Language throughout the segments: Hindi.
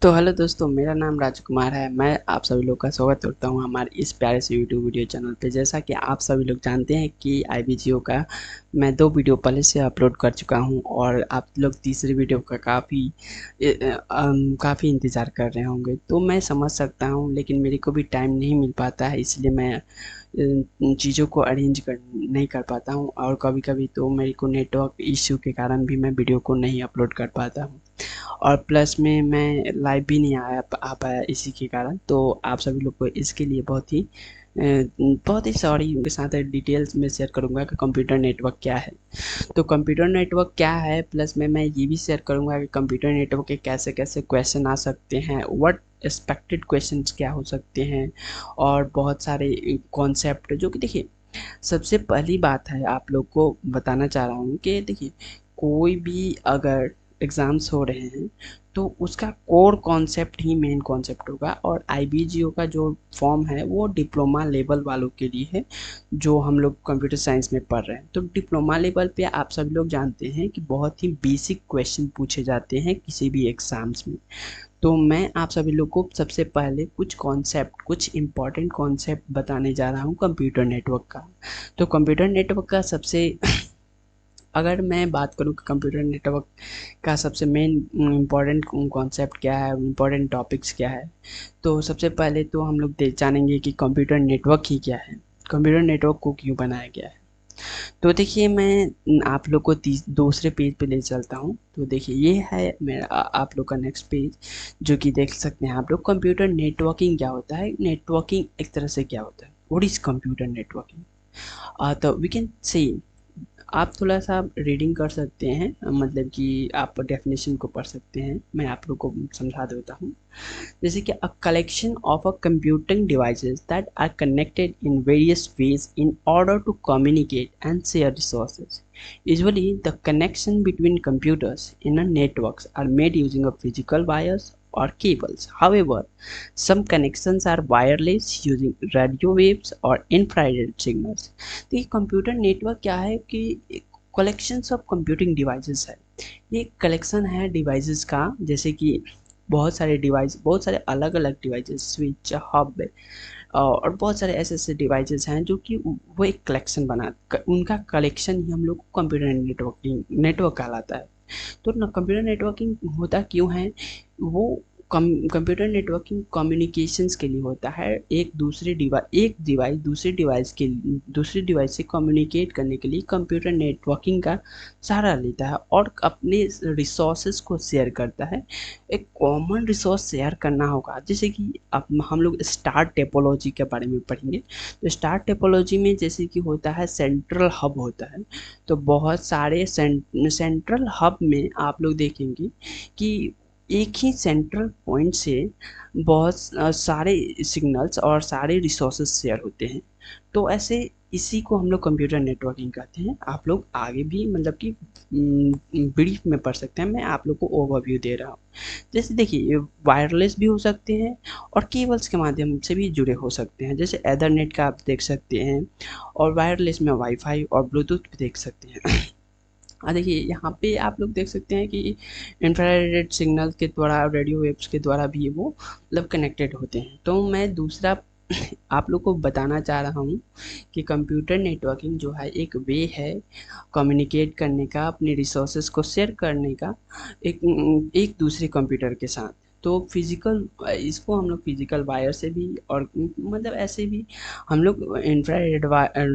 तो हेलो दोस्तों, मेरा नाम राजकुमार है। मैं आप सभी लोग का स्वागत करता हूं हमारे इस प्यारे से यूट्यूब वीडियो चैनल पे। जैसा कि आप सभी लोग जानते हैं कि आईबीजीओ का मैं 2 वीडियो पहले से अपलोड कर चुका हूं और आप लोग तीसरी वीडियो का काफ़ी इंतज़ार कर रहे होंगे। तो मैं समझ सकता हूं, लेकिन मेरे को भी टाइम नहीं मिल पाता है, इसलिए मैं चीज़ों को अरेंज कर नहीं कर पाता हूं। और कभी-कभी तो मेरे को नेटवर्क इश्यू के कारण भी मैं वीडियो को नहीं अपलोड कर पाता हूं। और प्लस में मैं लाइव भी नहीं आ पाया इसी के कारण। तो आप सभी लोग को इसके लिए बहुत ही सॉरी। उनके साथ डिटेल्स में शेयर करूंगा कि कंप्यूटर नेटवर्क क्या है। तो कंप्यूटर नेटवर्क क्या है, प्लस में मैं ये भी शेयर करूंगा कि कंप्यूटर नेटवर्क के कैसे कैसे क्वेश्चन आ सकते हैं, व्हाट एक्सपेक्टेड क्वेश्चंस क्या हो सकते हैं, और बहुत सारे कॉन्सेप्ट जो कि देखिए, सबसे पहली बात है आप लोग को बताना चाह रहा हूँ कि देखिए, कोई भी अगर एग्ज़ाम्स हो रहे हैं तो उसका कोर कॉन्सेप्ट ही मेन कॉन्सेप्ट होगा। और आईबीजीओ का जो फॉर्म है वो डिप्लोमा लेवल वालों के लिए है, जो हम लोग कंप्यूटर साइंस में पढ़ रहे हैं। तो डिप्लोमा लेवल पे आप सभी लोग जानते हैं कि बहुत ही बेसिक क्वेश्चन पूछे जाते हैं किसी भी एग्ज़ाम्स में। तो मैं आप सभी लोग को सबसे पहले कुछ इम्पॉर्टेंट कॉन्सेप्ट बताने जा रहा हूँ कंप्यूटर नेटवर्क का। तो कंप्यूटर नेटवर्क का सबसे अगर मैं बात करूँ कि कंप्यूटर नेटवर्क का सबसे मेन इम्पॉर्टेंट कॉन्सेप्ट क्या है, इम्पॉर्टेंट टॉपिक्स क्या है, तो सबसे पहले तो हम लोग जानेंगे कि कंप्यूटर नेटवर्क ही क्या है, कंप्यूटर नेटवर्क को क्यों बनाया गया है। तो देखिए, मैं आप लोग को दूसरे पेज पे ले चलता हूँ। तो देखिए, ये है मेरा आप लोग का नेक्स्ट पेज, जो कि देख सकते हैं आप लोग। कंप्यूटर नेटवर्किंग क्या होता है, नेटवर्किंग एक तरह से क्या होता है, व्हाट इज कंप्यूटर नेटवर्किंग। तो वी कैन सी, आप थोड़ा सा रीडिंग कर सकते हैं, मतलब कि आप डेफिनेशन को पढ़ सकते हैं। मैं आप लोग को समझा देता हूँ। जैसे कि a collection of a computing devices that are connected in various ways in order to communicate and share resources. Usually, the connection between computers in a networks are made using a physical wires or cables. However, some connections are wireless using radio waves or infrared signals. तो ये कंप्यूटर नेटवर्क क्या है कि कलेक्शंस ऑफ कंप्यूटिंग डिवाइसेस है। ये कलेक्शन है डिवाइसेस का, जैसे कि बहुत सारे अलग अलग डिवाइसेस, स्विच, हब, और बहुत सारे ऐसे ऐसे डिवाइसेस हैं जो कि वो एक कलेक्शन उनका कलेक्शन ही हम लोग को कंप्यूटर नेटवर्क कहलाता है। तो ना, कंप्यूटर नेटवर्किंग होता क्यों है, वो कंप्यूटर नेटवर्किंग कम्युनिकेशंस के लिए होता है। एक डिवाइस दूसरे डिवाइस से कम्युनिकेट करने के लिए कंप्यूटर नेटवर्किंग का सहारा लेता है और अपने रिसोर्सेज को शेयर करता है। एक कॉमन रिसोर्स शेयर करना होगा, जैसे कि अब हम लोग स्टार टेपोलॉजी के बारे में पढ़ेंगे। तो स्टार टेपोलॉजी में जैसे कि होता है सेंट्रल हब होता है। तो बहुत सारे सेंट्रल हब में आप लोग देखेंगे कि एक ही सेंट्रल पॉइंट से बहुत सारे सिग्नल्स और सारे रिसोर्सेज शेयर होते हैं। तो ऐसे इसी को हम लोग कंप्यूटर नेटवर्किंग कहते हैं। आप लोग आगे भी मतलब कि ब्रीफ में पढ़ सकते हैं, मैं आप लोग को ओवरव्यू दे रहा हूँ। जैसे देखिए, ये वायरलेस भी हो सकते हैं और केबल्स के माध्यम से भी जुड़े हो सकते हैं, जैसे एथरनेट का आप देख सकते हैं, और वायरलेस में वाईफाई और ब्लूटूथ भी देख सकते हैं। देखिए, यहाँ पे आप लोग देख सकते हैं कि इंफ्रारेड सिग्नल के द्वारा, रेडियो वेव्स के द्वारा भी वो मतलब कनेक्टेड होते हैं। तो मैं दूसरा आप लोग को बताना चाह रहा हूँ कि कंप्यूटर नेटवर्किंग जो है एक वे है कम्युनिकेट करने का, अपने रिसोर्सेज को शेयर करने का एक दूसरे कंप्यूटर के साथ। तो फिजिकल, इसको हम लोग फिजिकल वायर से भी और मतलब ऐसे भी हम लोग infrared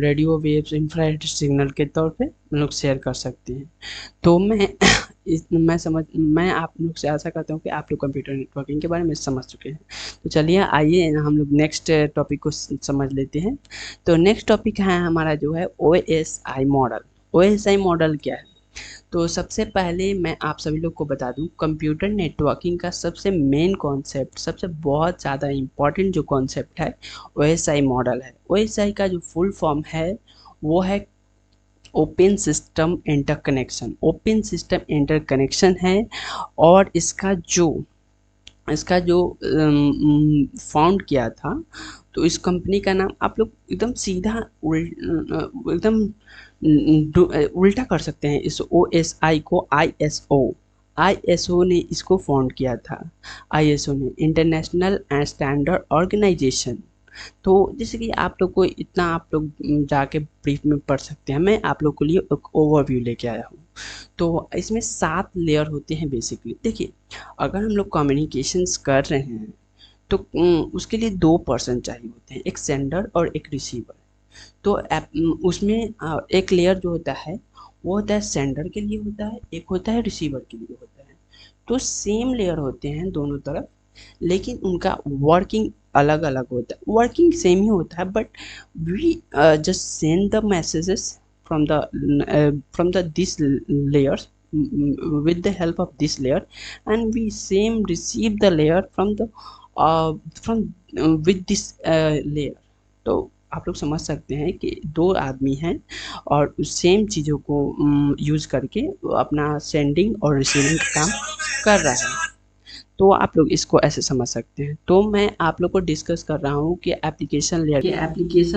radio waves, infrared signal के तौर पे हम लोग शेयर कर सकते हैं। तो मैं आप लोग से आशा करता हूँ कि आप लोग कंप्यूटर नेटवर्किंग के बारे में समझ चुके हैं। तो चलिए, आइए हम लोग नेक्स्ट टॉपिक को समझ लेते हैं। तो नेक्स्ट टॉपिक है हमारा जो है OSI मॉडल। OSI मॉडल क्या है, तो सबसे पहले मैं आप सभी लोग को बता दूं, कंप्यूटर नेटवर्किंग का सबसे मेन कॉन्सेप्ट, सबसे बहुत ज़्यादा इम्पॉर्टेंट जो कॉन्सेप्ट है, OSI मॉडल है। OSI का जो फुल फॉर्म है वो है open system interconnection. Open system interconnection है। और इसका जो फाउंड किया था, तो इस कंपनी का नाम आप लोग एकदम सीधा एकदम उल्टा कर सकते हैं इस OSI को ISO। आईएसओ ने इसको फाउंड किया था। आईएसओ ने इंटरनेशनल एंड स्टैंडर्ड ऑर्गेनाइजेशन। तो जैसे कि आप लोग को इतना आप लोग जाके ब्रीफ में पढ़ सकते हैं, मैं आप लोग के लिए एक ओवरव्यू लेके आया हूँ। तो इसमें 7 लेयर होते हैं बेसिकली। देखिए, अगर हम लोग कम्युनिकेशंस कर रहे हैं तो उसके लिए 2 पर्सन चाहिए होते हैं, एक सेंडर और एक रिसीवर। तो उसमें एक लेयर जो होता है वो होता है सेंडर के लिए होता है, एक होता है रिसीवर के लिए होता है। तो सेम लेयर होते हैं दोनों तरफ, लेकिन उनका वर्किंग अलग अलग होता है। वर्किंग सेम ही होता है, but we just send the messages from the this layers with the help of this layer, and we same receive the layer from with this layer। तो आप लोग समझ सकते हैं कि 2 आदमी हैं और सेम चीज़ों को यूज़ करके वो अपना सेंडिंग और रिसीविंग का काम कर रहा है। तो आप लोग इसको ऐसे समझ सकते हैं। तो मैं आप लोग को डिस्कस कर रहा हूँ कि एप्लीकेशन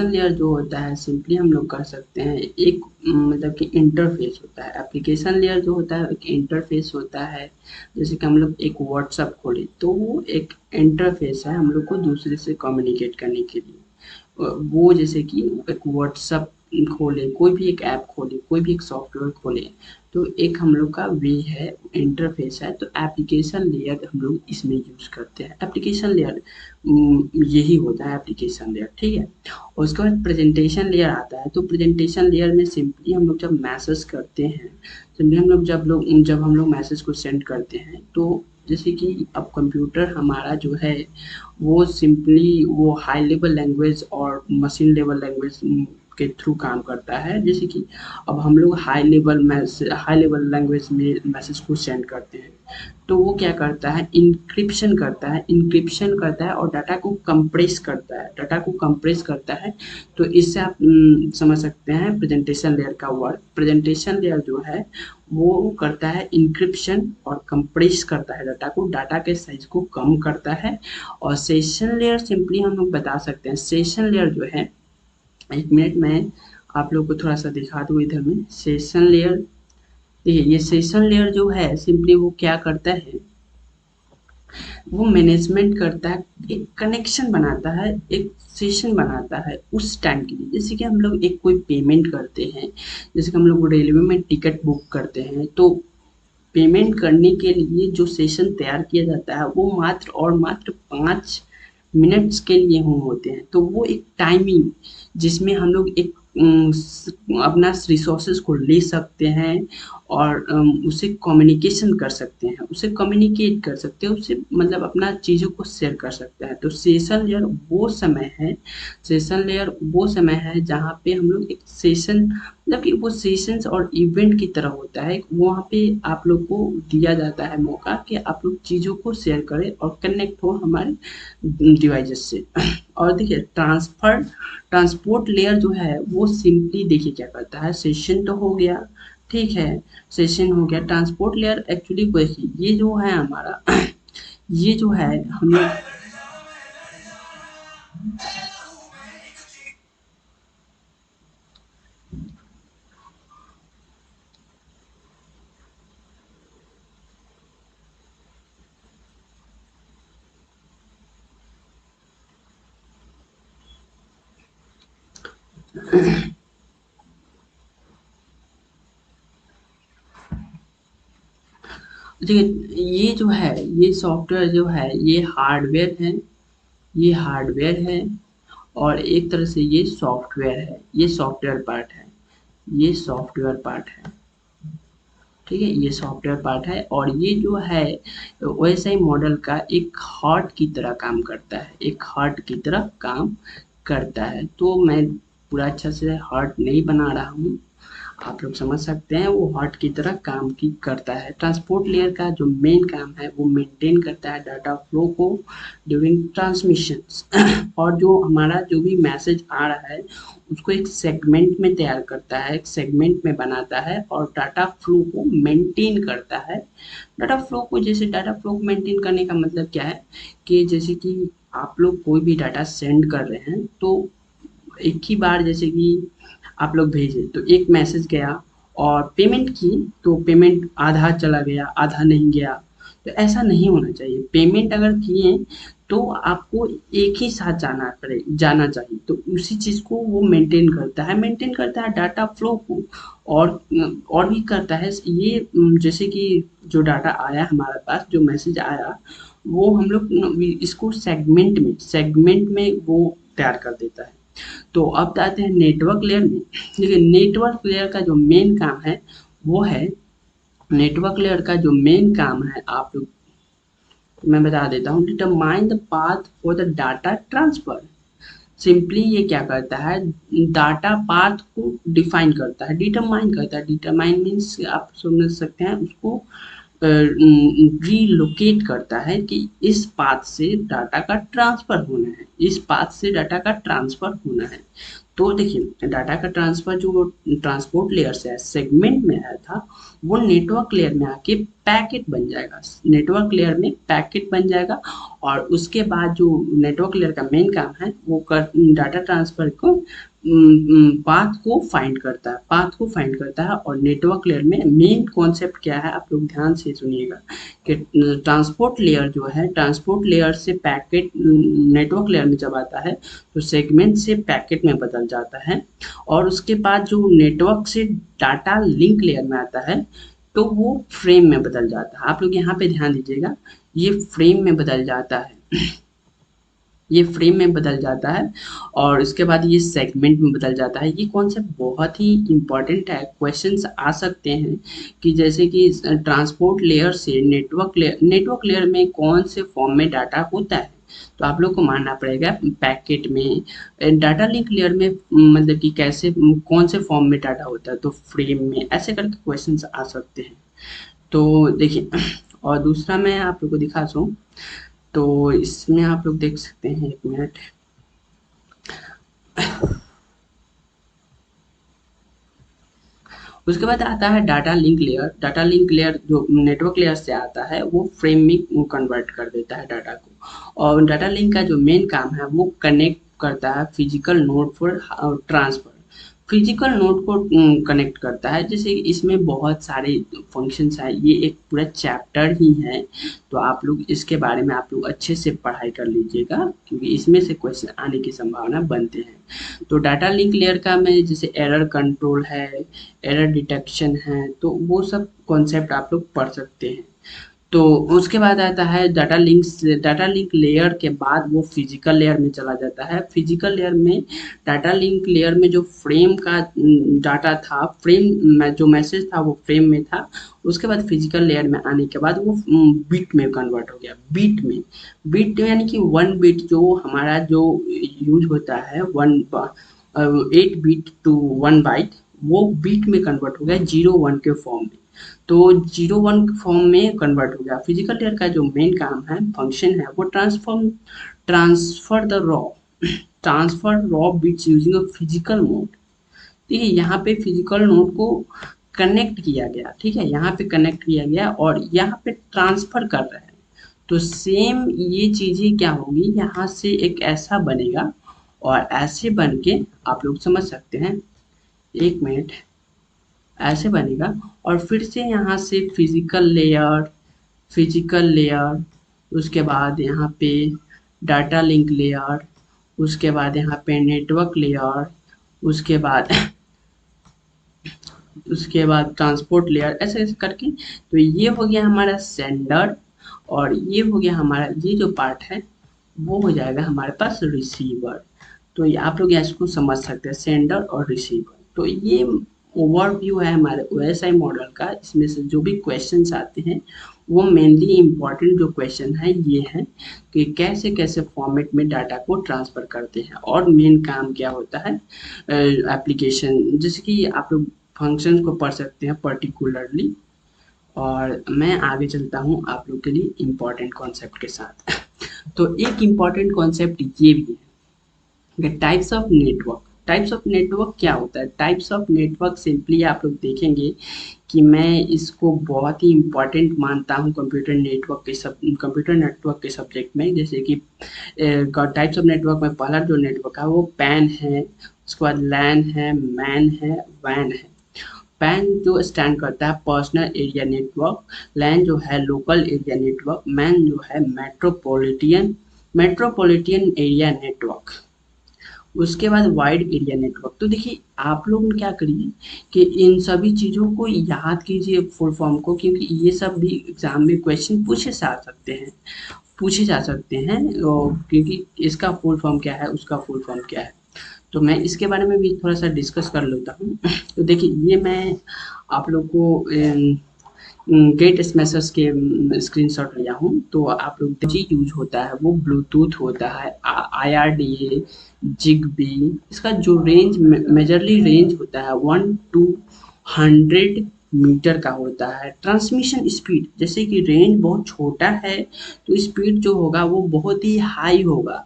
लेयर जो होता है सिंपली हम लोग कर सकते हैं एक मतलब कि इंटरफेस होता है। एप्लीकेशन लेयर जो होता है एक इंटरफेस होता है। जैसे कि हम लोग एक व्हाट्सएप खोले तो वो एक इंटरफेस है हम लोग को दूसरे से कम्युनिकेट करने के लिए। वो जैसे कि एक व्हाट्सएप खोले, कोई भी एक ऐप खोले, कोई भी एक सॉफ्टवेयर खोले, तो एक हम लोग का वे है, इंटरफेस है। तो एप्लीकेशन लेयर हम लोग इसमें यूज़ करते हैं। एप्लीकेशन लेयर यही होता है एप्लीकेशन लेयर, ठीक है। और उसके बाद प्रेजेंटेशन लेयर आता है। तो प्रेजेंटेशन लेयर में सिंपली हम लोग जब मैसेज करते हैं, सिंपली हम लोग जब हम लोग मैसेज को सेंड करते हैं, तो जैसे कि अब कंप्यूटर हमारा जो है वो सिंपली वो हाई लेवल लैंग्वेज और मशीन लेवल लैंग्वेज के थ्रू काम करता है। जैसे कि अब हम लोग हाई लेवल लैंग्वेज में मैसेज को सेंड करते हैं, तो वो क्या करता है, इंक्रिप्शन करता है और डाटा को कंप्रेस करता है। तो इससे आप समझ सकते हैं प्रेजेंटेशन लेयर का वर्क। प्रेजेंटेशन लेयर जो है वो करता है इंक्रिप्शन और कंप्रेस करता है डाटा को, डाटा के साइज को कम करता है। और सेशन लेयर सिंपली हम लोग बता सकते हैं, सेशन लेयर जो है, एक मिनट में आप लोग को थोड़ा सा दिखा दूँ इधर में। सेशन लेयर, देखिए ये सेशन लेयर जो है सिंपली वो क्या करता है, वो मैनेजमेंट करता है, एक कनेक्शन बनाता है, एक सेशन बनाता है उस टाइम के लिए। जैसे कि हम लोग एक कोई पेमेंट करते हैं, जैसे कि हम लोग रेलवे में टिकट बुक करते हैं, तो पेमेंट करने के लिए जो सेशन तैयार किया जाता है वो मात्र और मात्र 5 मिनट्स के लिए होते हैं। तो वो एक टाइमिंग जिसमें हम लोग एक अपना रिसोर्सेज को ले सकते हैं और उसे कम्युनिकेशन कर सकते हैं, उसे कम्युनिकेट कर सकते हैं, उससे मतलब अपना चीज़ों को शेयर कर सकते हैं। तो सेशन लेयर वो समय है जहाँ पे हम लोग एक सेशन मतलब कि वो सेशंस और इवेंट की तरह होता है। वहाँ पे आप लोग को दिया जाता है मौका कि आप लोग चीज़ों को शेयर करें और कनेक्ट हो हमारे डिवाइसेस से। और देखिए ट्रांसपोर्ट लेयर जो है वो सिंपली देखिए क्या करता है, सेशन तो हो गया, ठीक है, सेशन हो गया। ट्रांसपोर्ट लेयर एक्चुअली देखिए ये जो है हमारा ये जो है हम लोग देखिए ये जो है, ये सॉफ्टवेयर जो है ये हार्डवेयर है और एक तरह से ये सॉफ्टवेयर है, ये सॉफ्टवेयर पार्ट है, ये सॉफ्टवेयर पार्ट है, ठीक है, ये सॉफ्टवेयर पार्ट है। और ये जो है वैसा ही मॉडल का एक हार्ट की तरह काम करता है, एक हार्ट की तरह काम करता है। तो मैं पूरा अच्छा से हार्ट नहीं बना रहा हूँ, आप लोग समझ सकते हैं वो हार्ट की तरह काम की करता है। ट्रांसपोर्ट लेयर का जो मेन काम है वो मेंटेन करता है डाटा फ्लो को ड्यूरिंग ट्रांसमिशंस और जो हमारा जो भी मैसेज आ रहा है उसको एक सेगमेंट में तैयार करता है, एक सेगमेंट में बनाता है और डाटा फ्लो को मेंटेन करता है। डाटा फ्लो को मेंटेन करने का मतलब क्या है कि जैसे कि आप लोग कोई भी डाटा सेंड कर रहे हैं तो एक ही बार जैसे कि आप लोग भेजे तो एक मैसेज गया और पेमेंट की तो पेमेंट आधा चला गया, आधा नहीं गया, तो ऐसा नहीं होना चाहिए। पेमेंट अगर किए तो आपको एक ही साथ जाना चाहिए, तो उसी चीज़ को वो मेंटेन करता है डाटा फ्लो को। और और भी करता है ये, जैसे कि जो डाटा आया हमारे पास, जो मैसेज आया, वो हम लोग इसको सेगमेंट में वो तैयार कर देता है। तो अब आते हैं नेटवर्क लेयर में। देखिए नेटवर्क लेयर का जो मेन काम है वो है, नेटवर्क लेयर का जो मेन काम है आप लोग, मैं बता देता हूँ, determine the path for the data transfer. Simply ये क्या करता है, डाटा पाथ को डिफाइन करता है, डिटरमाइन करता है। डिटरमाइन मीन्स आप समझ सकते हैं उसको, रीलोकेट करता है कि इस पाथ से डाटा का ट्रांसफर होना है, इस पाथ से डाटा का ट्रांसफर होना है। तो देखिए डाटा का ट्रांसफर जो ट्रांसपोर्ट लेयर से सेगमेंट में आया था, वो नेटवर्क लेयर में आके पैकेट बन जाएगा, नेटवर्क लेयर में पैकेट बन जाएगा। और उसके बाद जो नेटवर्क लेयर का मेन काम है वो डाटा ट्रांसफर को, पाथ को फाइंड करता है। और नेटवर्क लेयर में मेन कॉन्सेप्ट क्या है, आप लोग ध्यान से सुनिएगा कि ट्रांसपोर्ट लेयर जो है, ट्रांसपोर्ट लेयर से पैकेट नेटवर्क लेयर में जब आता है तो सेगमेंट से पैकेट में बदल जाता है। और उसके बाद जो नेटवर्क से डाटा लिंक लेयर में आता है तो वो फ्रेम में बदल जाता है। आप लोग यहाँ पे ध्यान दीजिएगा, ये फ्रेम में बदल जाता है, ये फ्रेम में बदल जाता है। और इसके बाद ये सेगमेंट में बदल जाता है। ये कॉन्सेप्ट बहुत ही इम्पोर्टेंट है, क्वेश्चंस आ सकते हैं कि जैसे कि ट्रांसपोर्ट लेयर से नेटवर्क लेयर में कौन से फॉर्म में डाटा होता है, तो आप लोग को मानना पड़ेगा पैकेट में। डाटा लिंक लेयर में मतलब कि कैसे, कौन से फॉर्म में डाटा होता है, तो फ्रेम में, ऐसे करके क्वेश्चंस आ सकते हैं। तो देखिए, और दूसरा मैं आप लोग को दिखा दूँ, तो इसमें आप लोग देख सकते हैं, एक मिनट। उसके बाद आता है data link layer. Data link layer जो नेटवर्क लेयर से आता है वो फ्रेम में कन्वर्ट कर देता है डाटा को। और डाटा लिंक का जो मेन काम है वो कनेक्ट करता है physical node for transfer, physical node को कनेक्ट करता है। जैसे इसमें बहुत सारे फंक्शंस हैं, ये एक पूरा चैप्टर ही है, तो आप लोग इसके बारे में आप लोग अच्छे से पढ़ाई कर लीजिएगा, क्योंकि इसमें से क्वेश्चन आने की संभावना बनते हैं। तो डाटा लिंक लेयर का में जैसे एरर कंट्रोल है, एरर डिटेक्शन है, तो वो सब कॉन्सेप्ट आप लोग पढ़ सकते हैं। तो उसके बाद आता है डाटा लिंक लेयर के बाद वो फिजिकल लेयर में चला जाता है। फिजिकल लेयर में, डाटा लिंक लेयर में जो फ्रेम का डाटा था, फ्रेम में जो मैसेज था वो फ्रेम में था। उसके बाद फिजिकल लेयर में आने के बाद वो बिट में कन्वर्ट हो गया, बिट यानी कि 1 बिट जो हमारा जो यूज होता है, 8 बिट टू 1 बाइट, वो बिट में कन्वर्ट हो गया 0 1 के फॉर्म में। तो 0 1 फॉर्म में कन्वर्ट हो गया। फिजिकल लेयर का जो मेन काम है, फंक्शन है, वो transfer the raw bits using a physical mode. ठीक है, यहाँ पे फिजिकल नोड को कनेक्ट किया गया, ठीक है, यहाँ पे कनेक्ट किया गया और यहाँ पे ट्रांसफर कर रहे हैं। तो सेम ये चीजें क्या होंगी, यहाँ से एक ऐसा बनेगा और ऐसे बन के आप लोग समझ सकते हैं, एक मिनट, ऐसे बनेगा। और फिर से यहाँ से फिजिकल लेयर, उसके बाद यहाँ पे डाटा लिंक लेयर, उसके बाद यहाँ पे नेटवर्क लेयर, उसके बाद ट्रांसपोर्ट लेयर, ऐसे ऐसे करके। तो ये हो गया हमारा सेंडर, और ये हो गया हमारा, ये जो पार्ट है वो हो जाएगा हमारे पास रिसीवर। तो ये आप लोग इसको समझ सकते हैं, सेंडर और रिसीवर। तो ये ओवरव्यू है हमारे ओएसआई मॉडल का। इसमें से जो भी क्वेश्चंस आते हैं वो मेनली इम्पॉर्टेंट जो क्वेश्चन है ये है कि कैसे कैसे फॉर्मेट में डाटा को ट्रांसफर करते हैं और मेन काम क्या होता है एप्लीकेशन। जैसे कि आप लोग फंक्शंस को पढ़ सकते हैं पर्टिकुलरली। और मैं आगे चलता हूँ आप लोग के लिए इम्पॉर्टेंट कॉन्सेप्ट के साथ। तो एक इम्पॉर्टेंट कॉन्सेप्ट ये भी है, टाइप्स ऑफ नेटवर्क क्या होता है। टाइप्स ऑफ नेटवर्क सिंपली आप लोग देखेंगे कि मैं इसको बहुत ही इम्पॉर्टेंट मानता हूँ कंप्यूटर नेटवर्क के सब्जेक्ट में। जैसे कि टाइप्स ऑफ नेटवर्क में पहला जो नेटवर्क है वो पैन है, उसके बाद लैन है, मैन है, वैन है। पैन जो स्टैंड करता है पर्सनल एरिया नेटवर्क, लैन जो है लोकल एरिया नेटवर्क, मैन जो है मेट्रोपॉलिटन मेट्रोपॉलिटन एरिया नेटवर्क, उसके बाद वाइड एरिया नेटवर्क। तो देखिए आप लोग क्या करिए कि इन सभी चीज़ों को याद कीजिए फुल फॉर्म को, क्योंकि ये सब भी एग्जाम में क्वेश्चन पूछे जा सकते हैं और क्योंकि इसका फुल फॉर्म क्या है, उसका फुल फॉर्म क्या है। तो मैं इसके बारे में भी थोड़ा सा डिस्कस कर लेता हूँ। तो देखिए ये मैं आप लोग को गेट स्मैशर्स के स्क्रीनशॉट लिया हूँ। तो आप लोग जी यूज होता है वो ब्लूटूथ होता है, IRDA, जिगबी। इसका जो रेंज मेजरली रेंज होता है 1 to 100 मीटर का होता है। ट्रांसमिशन स्पीड जैसे कि रेंज बहुत छोटा है तो स्पीड जो होगा वो बहुत ही हाई होगा।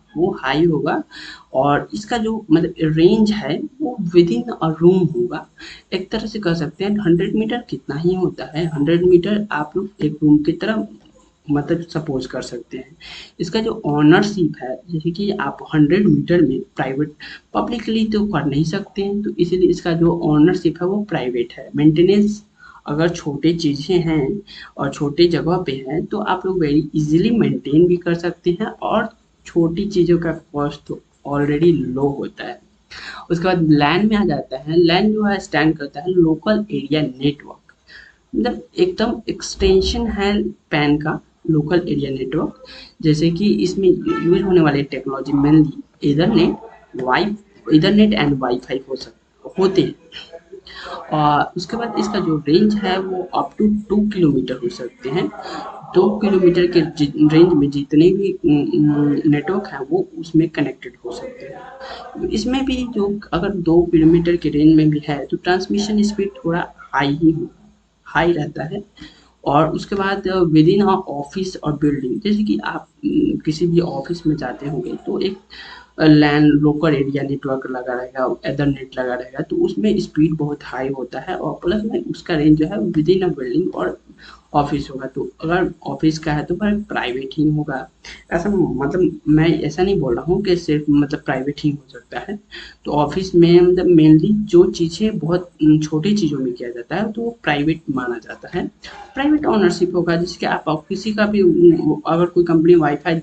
और इसका जो मतलब रेंज है वो विद इन अ रूम होगा। एक तरह से कह सकते हैं 100 मीटर कितना ही होता है, 100 मीटर आप लोग एक रूम की तरह मतलब सपोज कर सकते हैं। इसका जो ऑनरशिप है जैसे कि आप 100 मीटर में प्राइवेट पब्लिकली तो कर नहीं सकते हैं, तो इसीलिए इसका जो ऑनरशिप है वो प्राइवेट है। मेंटेनेंस अगर छोटे चीज़ें हैं और छोटे जगह पे हैं तो आप लोग वेरी इजीली मेंटेन भी कर सकते हैं और छोटी चीज़ों का कॉस्ट तो ऑलरेडी लो होता है। उसके बाद लैन में आ जाता है। लैन जो है स्टैंड करता है लोकल एरिया नेटवर्क, मतलब एकदम एक्सटेंशन है पैन का, लोकल एरिया नेटवर्क। जैसे कि इसमें यूज होने वाले technology mainly Ethernet and wifi होते हैं। और उसके बाद इसका जो रेंज है वो अप टू 2 किलोमीटर हो सकते हैं। 2 किलोमीटर के रेंज में जितने भी नेटवर्क हैं वो उसमें कनेक्टेड हो सकते हैं। इसमें भी जो अगर 2 किलोमीटर के रेंज में भी है तो ट्रांसमिशन स्पीड थोड़ा हाई रहता है। और उसके बाद विद इन ऑफिस और बिल्डिंग, जैसे कि आप किसी भी ऑफिस में जाते होंगे तो एक लैन लोकल एरिया नेटवर्क लगा रहेगा, एथरनेट लगा रहेगा, तो उसमें स्पीड बहुत हाई होता है और प्लस में उसका रेंज जो है विद इन अ बिल्डिंग और ऑफिस होगा। तो अगर ऑफिस का है तो फिर प्राइवेट ही होगा। ऐसा मतलब मैं ऐसा नहीं बोल रहा हूँ कि सिर्फ मतलब प्राइवेट ही हो सकता है। तो ऑफिस में मतलब मेनली जो चीज़ें बहुत छोटी चीज़ों में किया जाता है तो वो प्राइवेट माना जाता है। प्राइवेट ओनरशिप होगा जिसके आप किसी का भी अगर कोई कंपनी वाईफाई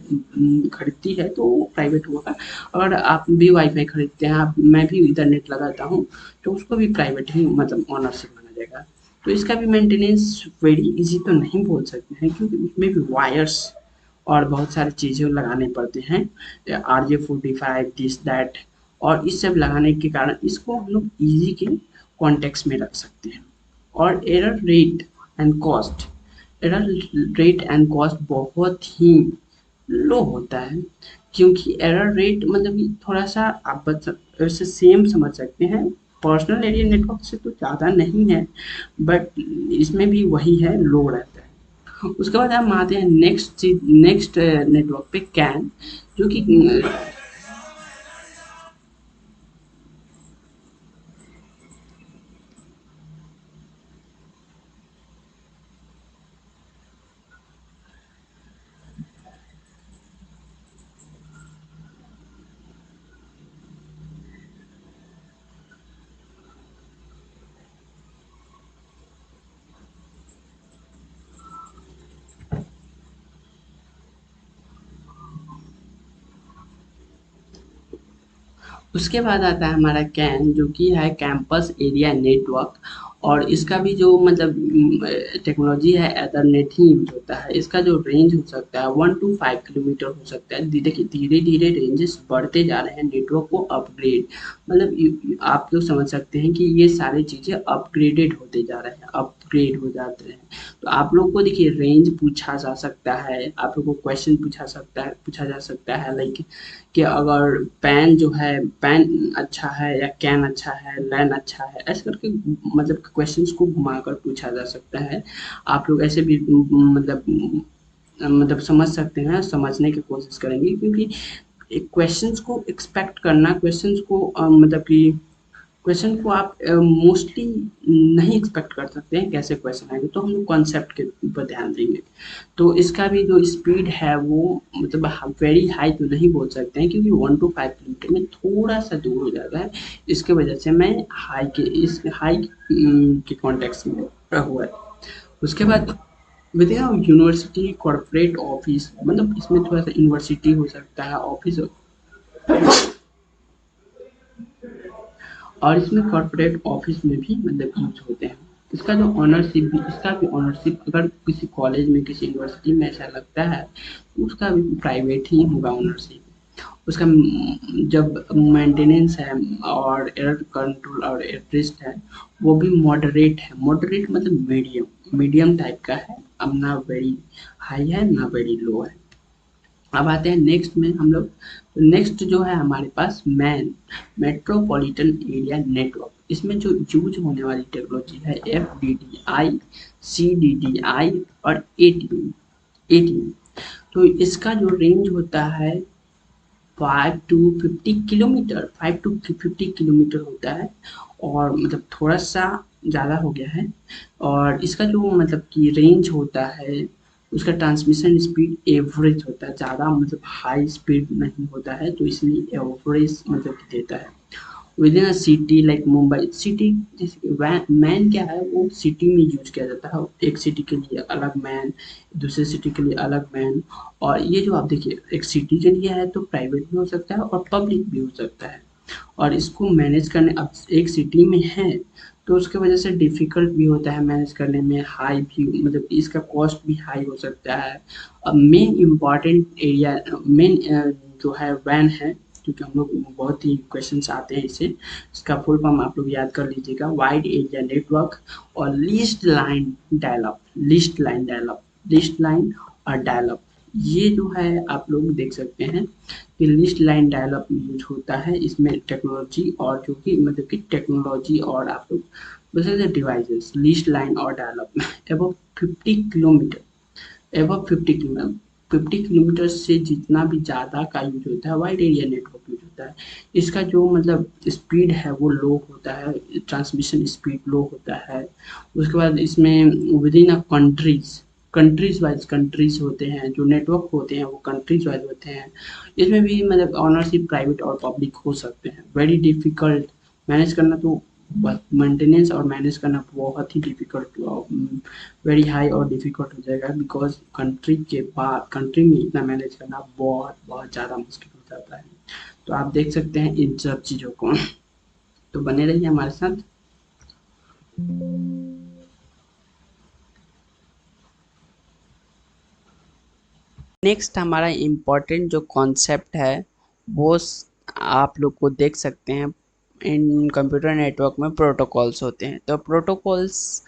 खरीदती है तो वो प्राइवेट होगा। अगर आप भी वाईफाई खरीदते हैं, आप मैं भी इंटरनेट लगाता हूँ तो उसको भी प्राइवेट ही मतलब ओनरशिप माना जाएगा। तो इसका भी मेंटेनेंस वेरी इजी तो नहीं बोल सकते हैं क्योंकि उसमें भी वायर्स और बहुत सारी चीज़ें लगाने पड़ते हैं, RJ45 दिस दैट। और इस सब लगाने के कारण इसको हम लोग इजी के कॉन्टेक्स्ट में रख सकते हैं। और एरर रेट एंड कॉस्ट बहुत ही लो होता है, क्योंकि एरर रेट मतलब कि थोड़ा सा आप वैसे सेम समझ सकते हैं। पर्सनल एरिया नेटवर्क से तो ज़्यादा नहीं है बट इसमें भी वही है, लो रहता है। उसके बाद हम आते हैं नेक्स्ट नेटवर्क पे कैन, जो कि उसके बाद आता है हमारा कैन, जो कि है कैंपस एरिया नेटवर्क। और इसका भी जो मतलब टेक्नोलॉजी है एथरनेट ही यूज होता है। इसका जो रेंज हो सकता है 1 to 5 किलोमीटर हो सकता है। देखिए धीरे धीरे रेंजेस बढ़ते जा रहे हैं नेटवर्क को अपग्रेड, मतलब आप लोग समझ सकते हैं कि ये सारी चीज़ें अपग्रेडेड होते जा रहे हैं, अपग्रेड हो जाते हैं। तो आप लोग को देखिए रेंज पूछा जा सकता है, आप लोग को क्वेश्चन पूछा जा सकता है लाइक कि अगर पैन जो है पैन अच्छा है या कैन अच्छा है, लैन अच्छा है, ऐसे करके मतलब क्वेश्चंस को घुमाकर पूछा जा सकता है। आप लोग ऐसे भी मतलब समझ सकते हैं, समझने की कोशिश करेंगे, क्योंकि एक क्वेश्चंस को एक्सपेक्ट करना, क्वेश्चंस को मतलब कि क्वेश्चन को आप मोस्टली नहीं एक्सपेक्ट कर सकते हैं कैसे क्वेश्चन आएंगे, तो हम लोग कॉन्सेप्ट के ऊपर ध्यान देंगे। तो इसका भी जो स्पीड है वो मतलब वेरी हाई तो नहीं बोल सकते हैं, क्योंकि 1 to 5 किलोमीटर में थोड़ा सा दूर हो जाता है। इसके वजह से मैं हाई के कॉन्टेक्स्ट में हुआ है। उसके बाद विद यूनिवर्सिटी कॉर्पोरेट ऑफिस, मतलब इसमें थोड़ा सा यूनिवर्सिटी हो सकता है, ऑफिस, और इसमें कॉर्पोरेट ऑफिस में भी मतलब यूज होते हैं। इसका भी ऑनरशिप अगर किसी कॉलेज में, किसी यूनिवर्सिटी में ऐसा लगता है, तो उसका भी प्राइवेट ही होगा ऑनरशिप। उसका जब मेंटेनेंस है और एरर कंट्रोल और एटलिस्ट है, वो भी मॉडरेट है। मॉडरेट मतलब मीडियम मीडियम टाइप का है, अब ना वेरी हाई है ना वेरी लो है। अब आते हैं नेक्स्ट में हम लोग। नेक्स्ट जो है हमारे पास मेट्रोपॉलिटन एरिया नेटवर्क। इसमें जो यूज होने वाली टेक्नोलॉजी है FDDI, CDDI और ATM। तो इसका जो रेंज होता है 5 to 50 किलोमीटर होता है, और मतलब थोड़ा सा ज़्यादा हो गया है। और इसका जो मतलब कि रेंज होता है, उसका ट्रांसमिशन स्पीड एवरेज होता है, ज़्यादा मतलब हाई स्पीड नहीं होता है, तो इसलिए एवरेज मतलब कि देता है। With in a city like Mumbai city, जैसे मैन क्या है वो सिटी में यूज किया जाता है। एक सिटी के लिए अलग मैन, दूसरे सिटी के लिए अलग मैन। और ये जो आप देखिए, एक सिटी के लिए है तो प्राइवेट भी हो सकता है और पब्लिक भी हो सकता है। और इसको मैनेज करने, अब एक सिटी में है तो उसके वजह से डिफिकल्ट भी होता है मैनेज करने में, हाई भी मतलब इसका कॉस्ट भी हाई हो सकता है। अब मेन इम्पॉर्टेंट एरिया, मेन जो है वैन है, क्योंकि हम लोग बहुत ही क्वेश्चंस आते हैं इससे। इसका फुल फॉर्म आप लोग याद कर लीजिएगा, वाइड एरिया नेटवर्क और लिस्ट लाइन और डायलअप। ये जो है आप लोग देख सकते हैं कि लिस्ट लाइन डायलअप यूज होता है इसमें टेक्नोलॉजी, और जो कि मतलब कि टेक्नोलॉजी और आप लोग बोल सकते हैं डिवाइसेस, लिस्ट लाइन और dial-up above 50 kilometre, above 50 kilometre से जितना भी ज़्यादा का यूज होता है वाइड एरिया नेटवर्क यूज होता है। इसका जो मतलब स्पीड है वो लो होता है, ट्रांसमिशन स्पीड लो होता है। उसके बाद इसमें विद इन अ कंट्रीज होते हैं, जो नेटवर्क होते हैं वो कंट्रीज वाइज होते हैं। इसमें भी मतलब ऑनरशिप प्राइवेट और पब्लिक हो सकते हैं। वेरी डिफिकल्ट मैनेज करना, तो मेंटेनेंस और मैनेज करना बहुत ही डिफिकल्ट, वेरी हाई और डिफिकल्ट हो जाएगा, बिकॉज कंट्री में इतना मैनेज करना बहुत बहुत ज़्यादा मुश्किल हो जाता है। तो आप देख सकते हैं इन सब चीज़ों को। तो बने रहिए हमारे साथ। नेक्स्ट हमारा इम्पोर्टेंट जो कॉन्सेप्ट है वो आप लोग को देख सकते हैं। इन कंप्यूटर नेटवर्क में प्रोटोकॉल्स होते हैं, तो प्रोटोकॉल्स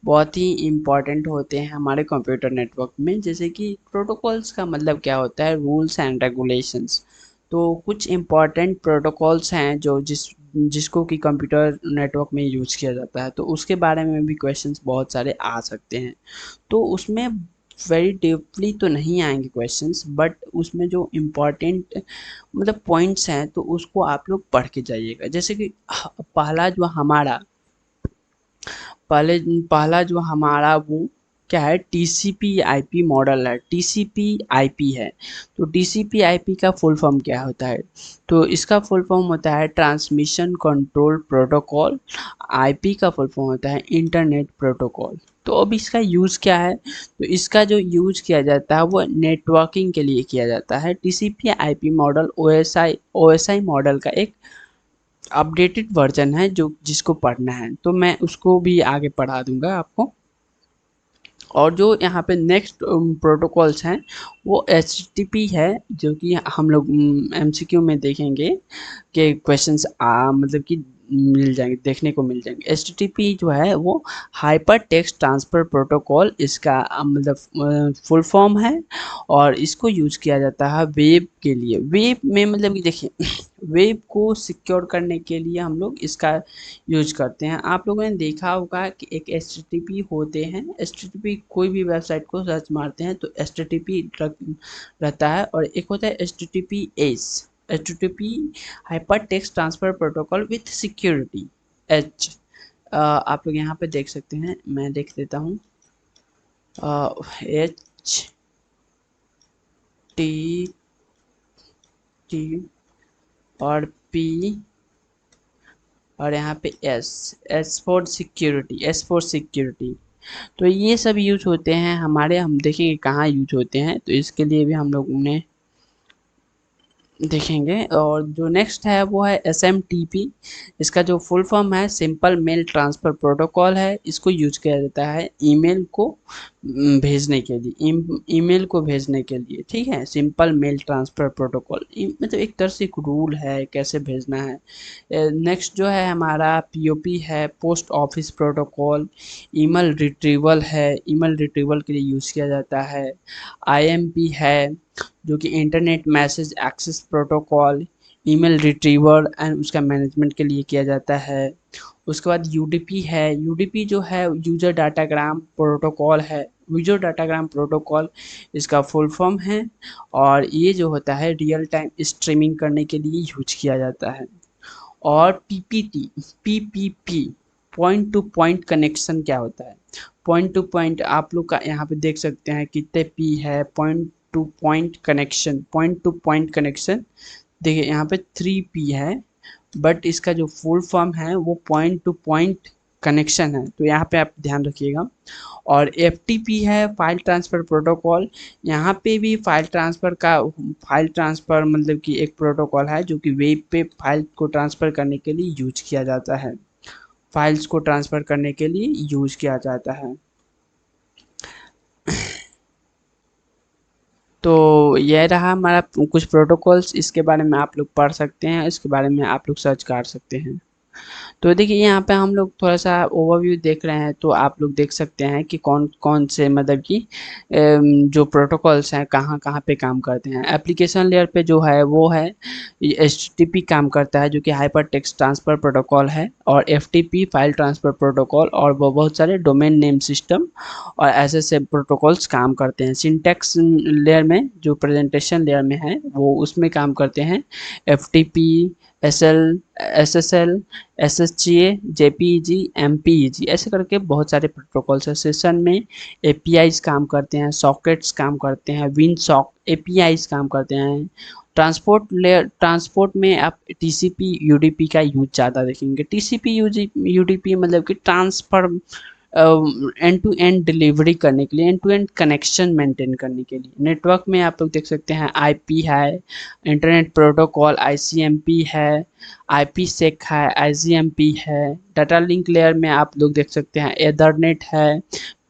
बहुत ही इम्पॉर्टेंट होते हैं हमारे कंप्यूटर नेटवर्क में। जैसे कि प्रोटोकॉल्स का मतलब क्या होता है, रूल्स एंड रेगुलेशंस। तो कुछ इम्पॉर्टेंट प्रोटोकॉल्स हैं जो जिसको कि कंप्यूटर नेटवर्क में यूज किया जाता है, तो उसके बारे में भी क्वेश्चंस बहुत सारे आ सकते हैं। तो उसमें वेरी डीपली तो नहीं आएंगे क्वेश्चंस, बट उसमें जो इम्पोर्टेंट मतलब पॉइंट्स हैं तो उसको आप लोग पढ़ के जाइएगा। जैसे कि पहला जो हमारा पहले पहला जो हमारा वो क्या है, टीसीपी आईपी मॉडल है, टीसीपी आईपी है। तो टीसीपी आईपी का फुल फॉर्म क्या होता है, तो इसका फुल फॉर्म होता है ट्रांसमिशन कंट्रोल प्रोटोकॉल। आईपी का फुल फॉर्म होता है इंटरनेट प्रोटोकॉल। तो अब इसका यूज़ क्या है, तो इसका जो यूज किया जाता है वो नेटवर्किंग के लिए किया जाता है। TCP IP model OSI model का एक अपडेटेड वर्जन है, जो जिसको पढ़ना है तो मैं उसको भी आगे पढ़ा दूंगा आपको। और जो यहाँ पे नेक्स्ट प्रोटोकॉल्स हैं वो एचटीटीपी है, जो कि हम लोग एमसीक्यू में देखेंगे कि क्वेश्चंस मतलब कि मिल जाएंगे, देखने को मिल जाएंगे। एचटीटीपी जो है वो हाइपर टेक्स्ट ट्रांसफर प्रोटोकॉल, इसका मतलब फुल फॉर्म है। और इसको यूज किया जाता है वेब के लिए। वेब में मतलब कि देखिए वेब को सिक्योर करने के लिए हम लोग इसका यूज करते हैं। आप लोगों ने देखा होगा कि एक एचटीटीपी होते हैं, एचटीटीपी कोई भी वेबसाइट को सर्च मारते हैं तो एचटीटीपी रहता है, और एक होता है HTTPS, HTTP hyper text transfer protocol with security. H. आप लोग यहाँ पे देख सकते हैं, मैं देख देता हूँ। एच टी टी और पी और यहाँ पे S, S for security, S for security. तो ये सब यूज होते हैं हमारे, हम देखेंगे कहाँ यूज होते हैं, तो इसके लिए भी हम लोग ने देखेंगे। और जो नेक्स्ट है वो है SMTP। इसका जो फुल फॉर्म है सिंपल मेल ट्रांसफ़र प्रोटोकॉल है। इसको यूज किया जाता है ईमेल को भेजने के लिए, ईमेल को भेजने के लिए, ठीक है। सिंपल मेल ट्रांसफ़र प्रोटोकॉल मतलब एक तरह से एक रूल है कैसे भेजना है। नेक्स्ट जो है हमारा POP है, post office protocol. Email retrieval है, ईमेल रिट्रीवल के लिए यूज़ किया जाता है। IMP है जो कि internet message access protocol, email retriever and उसका मैनेजमेंट के लिए किया जाता है। उसके बाद UDP है, UDP जो है यूजर डाटाग्राम प्रोटोकॉल है, यूजर डाटाग्राम प्रोटोकॉल इसका फुल फॉर्म है। और ये जो होता है रियल टाइम स्ट्रीमिंग करने के लिए यूज किया जाता है। और PPP point to point connection क्या होता है? पॉइंट टू पॉइंट आप लोग का यहाँ पे देख सकते हैं कितने P है। Point to point connection, point to point connection देखिए यहाँ पे 3P है, बट इसका जो फुल फॉर्म है वो पॉइंट टू पॉइंट कनेक्शन है, तो यहाँ पे आप ध्यान रखिएगा। और FTP है, फाइल ट्रांसफ़र प्रोटोकॉल। यहाँ पे भी फाइल ट्रांसफ़र मतलब कि एक प्रोटोकॉल है जो कि वेब पे फाइल को ट्रांसफ़र करने के लिए यूज किया जाता है, फाइल्स को ट्रांसफ़र करने के लिए यूज किया जाता है। तो यह रहा हमारा कुछ प्रोटोकॉल्स, इसके बारे में आप लोग पढ़ सकते हैं, इसके बारे में आप लोग सर्च कर सकते हैं। तो देखिए यहाँ पे हम लोग थोड़ा सा ओवरव्यू देख रहे हैं, तो आप लोग देख सकते हैं कि कौन कौन से मतलब कि जो प्रोटोकॉल्स हैं कहाँ कहाँ पे काम करते हैं। एप्लीकेशन लेयर पे जो है वो है HTTP काम करता है जो कि हाइपर टेक्स्ट ट्रांसफ़र प्रोटोकॉल है। और FTP फाइल ट्रांसफ़र प्रोटोकॉल, और वो बहुत सारे डोमेन नेम सिस्टम और ऐसे प्रोटोकॉल्स काम करते हैं। सिंटैक्स लेयर में जो प्रेजेंटेशन लेयर में है वो उसमें काम करते हैं FTP, SSL, SSGA, JPEG, MPEG, ऐसे करके बहुत सारे प्रोटोकॉल्स हैं। सेशन में APIs काम करते हैं, सॉकेट्स काम करते हैं, विनसॉक APIs काम करते हैं। ट्रांसपोर्ट लेयर, ट्रांसपोर्ट में आप TCP UDP का यूज ज़्यादा देखेंगे। TCP UDP मतलब कि transfer end to end delivery करने के लिए, end to end connection maintain करने के लिए। नेटवर्क में आप लोग देख सकते हैं IP है, इंटरनेट प्रोटोकॉल ICMP है, IPsec है, IGMP है। डाटा लिंक लेयर में आप लोग देख सकते हैं एथरनेट है।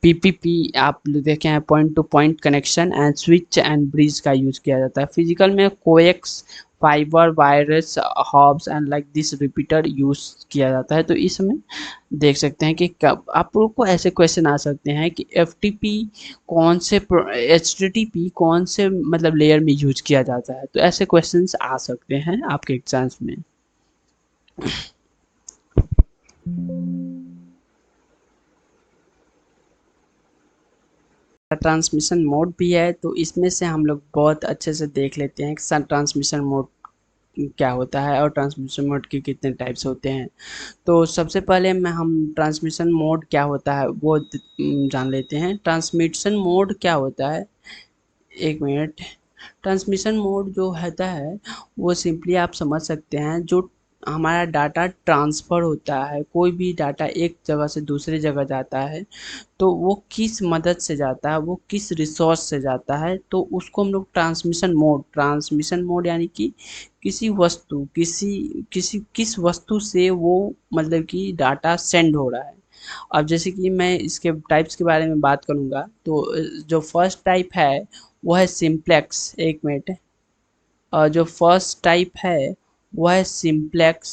PPP आप लोग देखे हैं, point to point connection and switch and bridge का यूज किया जाता है। फिजिकल में coax, fibre, wires, hubs and like this repeater use किया जाता है। तो इसमें देख सकते हैं कि कब आप लोग को ऐसे क्वेश्चन आ सकते हैं कि FTP कौन से, HTTP कौन से मतलब लेयर में यूज किया जाता है, तो ऐसे क्वेश्चंस आ सकते हैं आपके एग्जाम्स में। ट्रांसमिशन मोड भी है, तो इसमें से हम लोग बहुत अच्छे से देख लेते हैं कि ट्रांसमिशन मोड क्या होता है और ट्रांसमिशन मोड के कितने टाइप्स होते हैं। तो सबसे पहले मैं हम ट्रांसमिशन मोड क्या होता है वो जान लेते हैं। ट्रांसमिशन मोड क्या होता है, एक मिनट। ट्रांसमिशन मोड जो होता है वो सिंपली आप समझ सकते हैं, जो हमारा डाटा ट्रांसफ़र होता है, कोई भी डाटा एक जगह से दूसरी जगह जाता है, तो वो किस मदद से जाता है, वो किस रिसोर्स से जाता है, तो उसको हम लोग ट्रांसमिशन मोड यानी कि किसी वस्तु, किस वस्तु से वो मतलब कि डाटा सेंड हो रहा है। अब जैसे कि मैं इसके टाइप्स के बारे में बात करूँगा, तो जो फर्स्ट टाइप है वो है सिंप्लेक्स, एक मिनट। और जो फर्स्ट टाइप है वो है सिंप्लेक्स।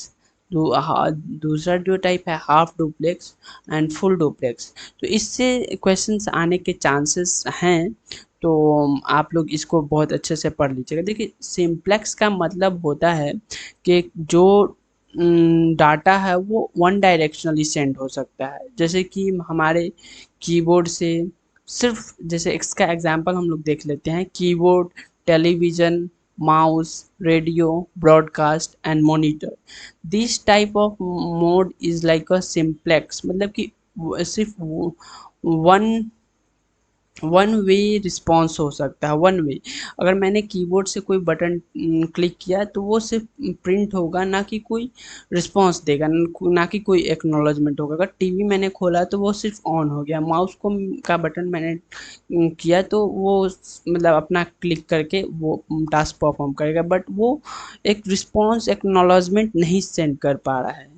दूसरा जो टाइप है half duplex and full duplex. तो इससे क्वेश्चंस आने के चांसेस हैं, तो आप लोग इसको बहुत अच्छे से पढ़ लीजिएगा। देखिए सिंप्लेक्स का मतलब होता है कि जो डाटा है वो वन डायरेक्शनली सेंड हो सकता है, जैसे कि हमारे कीबोर्ड से सिर्फ, जैसे इसका एग्जांपल हम लोग देख लेते हैं, keyboard, television, mouse, radio, broadcast and monitor. This type of mode is like a simplex, मतलब कि सिर्फ वन वन वे रिस्पॉन्स हो सकता है, वन वे। अगर मैंने कीबोर्ड से कोई बटन क्लिक किया तो वो सिर्फ प्रिंट होगा, ना कि कोई रिस्पॉन्स देगा, ना कि कोई एक्नॉलेजमेंट होगा। अगर टीवी मैंने खोला तो वो सिर्फ ऑन हो गया, माउस को का बटन मैंने किया तो वो मतलब अपना क्लिक करके वो टास्क परफॉर्म करेगा, बट वो एक रिस्पॉन्स एक्नॉलेजमेंट नहीं सेंड कर पा रहा है।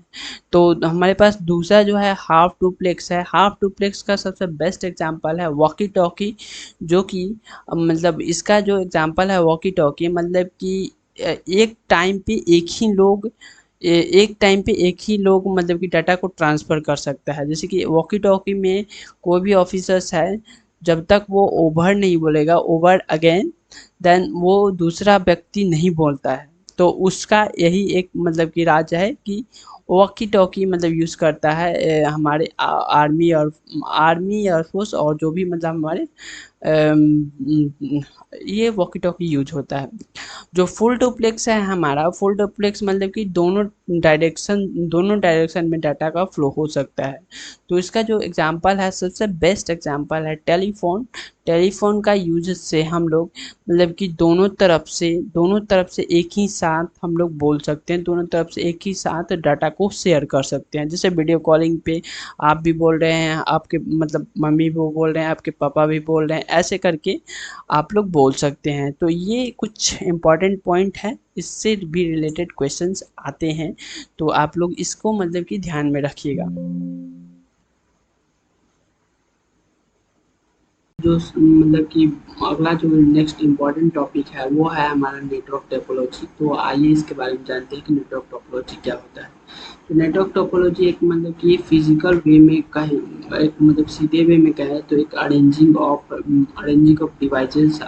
तो हमारे पास दूसरा जो है हाफ डुप्लेक्स है। हाफ डुप्लेक्स का सबसे बेस्ट एग्जांपल है वॉकी टॉकी, जो कि मतलब इसका जो एग्जांपल है वॉकी टॉकी, मतलब कि एक टाइम पे एक ही लोग मतलब कि डाटा को ट्रांसफ़र कर सकता है। जैसे कि वॉकी टॉकी में कोई भी ऑफिसर्स है, जब तक वो ओवर नहीं बोलेगा, ओवर अगेन, देन वो दूसरा व्यक्ति नहीं बोलता है। तो उसका यही एक मतलब कि राज है कि वॉकी टॉकी मतलब यूज़ करता है हमारे आर्मी एयरफोर्स और जो भी मतलब हमारे ये वॉकी टॉकी यूज होता है। जो फुल डुप्लेक्स है हमारा, फुल डुप्लेक्स मतलब कि दोनों डायरेक्शन में डाटा का फ्लो हो सकता है। तो इसका जो एग्जांपल है, सबसे बेस्ट एग्जांपल है टेलीफोन। टेलीफोन का यूज से हम लोग मतलब कि दोनों तरफ से एक ही साथ हम लोग बोल सकते हैं, दोनों तरफ से एक ही साथ डाटा को शेयर कर सकते हैं। जैसे वीडियो कॉलिंग पे आप भी बोल रहे हैं, आपके मतलब मम्मी भी बोल रहे हैं, आपके पापा भी बोल रहे हैं, ऐसे करके आप लोग बोल सकते हैं। तो ये कुछ इम्पॉर्टेंट पॉइंट है, इससे भी रिलेटेड क्वेश्चंस आते हैं, तो आप लोग इसको मतलब कि ध्यान में रखिएगा। जो मतलब कि अगला जो नेक्स्ट इम्पॉर्टेंट टॉपिक है वो है हमारा नेटवर्क टोपोलॉजी। तो आइए इसके बारे में जानते हैं कि नेटवर्क टोपोलॉजी क्या होता है। तो नेटवर्क टोपोलॉजी एक मतलब कि फिजिकल वे में कहें, एक मतलब सीधे वे में कहें तो एक arranging of devices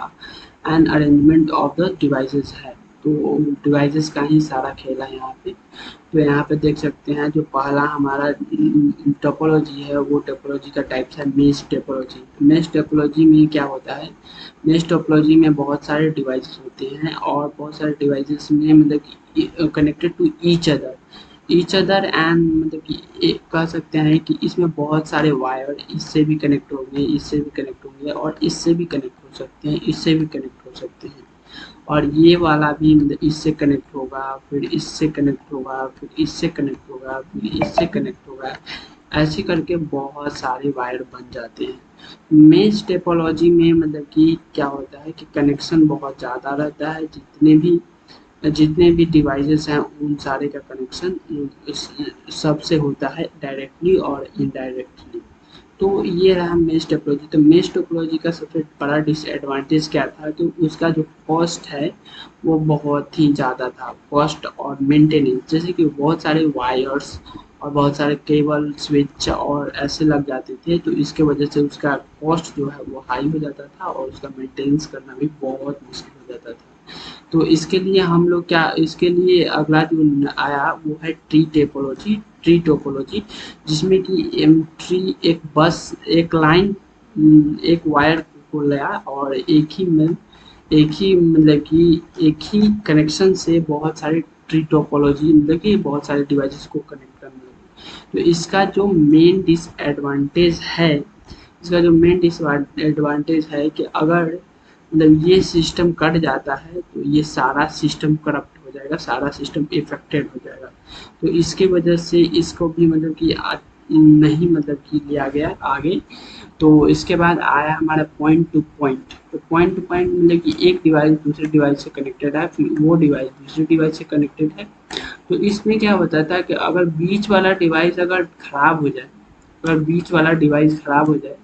and arrangement of the devices है। तो डिवाइसेस का ही सारा खेल है यहाँ पे। तो यहाँ पे देख सकते हैं जो पहला हमारा टोपोलॉजी है वो टोपोलॉजी का टाइप्स है मेश टोपोलॉजी। मेश टोपोलॉजी में क्या होता है, मेश टोपोलॉजी में बहुत सारे डिवाइसेस होते हैं और बहुत सारे डिवाइसेस में मतलब कि connected to each other and मतलब कि कह सकते हैं कि इसमें बहुत सारे वायर इससे भी कनेक्ट होंगे, इससे भी कनेक्ट होंगे और इससे भी कनेक्ट हो सकते हैं, इससे भी कनेक्ट हो सकते हैं। और ये वाला भी मतलब इससे कनेक्ट होगा, फिर इससे कनेक्ट होगा, फिर इससे कनेक्ट होगा, फिर इससे कनेक्ट होगा, ऐसे करके बहुत सारे वायर बन जाते हैं। मेश टोपोलॉजी में मतलब कि क्या होता है कि कनेक्शन बहुत ज़्यादा रहता है, जितने भी डिवाइसेस हैं उन सारे का कनेक्शन सबसे होता है डायरेक्टली और इनडायरेक्टली। तो ये रहा मेश टोपोलॉजी। तो मेश टोपोलॉजी का सबसे बड़ा डिसएडवांटेज क्या था कि उसका जो कॉस्ट है वो बहुत ही ज़्यादा था, कॉस्ट और मेंटेनेंस। जैसे कि बहुत सारे वायर्स और बहुत सारे केबल स्विच और ऐसे लग जाते थे, तो इसके वजह से उसका कॉस्ट जो है वो हाई हो जाता था और उसका मेंटेनेंस करना भी बहुत मुश्किल हो जाता था। तो इसके लिए हम लोग क्या, इसके लिए अगला जो आया वो है ट्री टोपोलॉजी, जिसमें कि ट्री एक बस, एक लाइन, एक वायर को लिया और एक ही मतलब कि एक ही कनेक्शन से बहुत सारे ट्री टोपोलॉजी मतलब कि बहुत सारे डिवाइसेस को कनेक्ट करने लगे। तो इसका जो मेन डिसएडवांटेज है कि अगर मतलब ये सिस्टम कट जाता है तो ये सारा सिस्टम करप्ट हो जाएगा, सारा सिस्टम इफेक्टेड हो जाएगा। तो इसके वजह से इसको भी मतलब कि नहीं मतलब कि लिया गया आगे। तो इसके बाद आया हमारा पॉइंट टू पॉइंट। तो पॉइंट टू पॉइंट मतलब कि एक डिवाइस दूसरे डिवाइस से कनेक्टेड है, फिर वो डिवाइस दूसरे डिवाइस से कनेक्टेड है। तो इसमें क्या होता था कि अगर बीच वाला डिवाइस अगर खराब हो जाए, अगर बीच वाला डिवाइस खराब हो जाए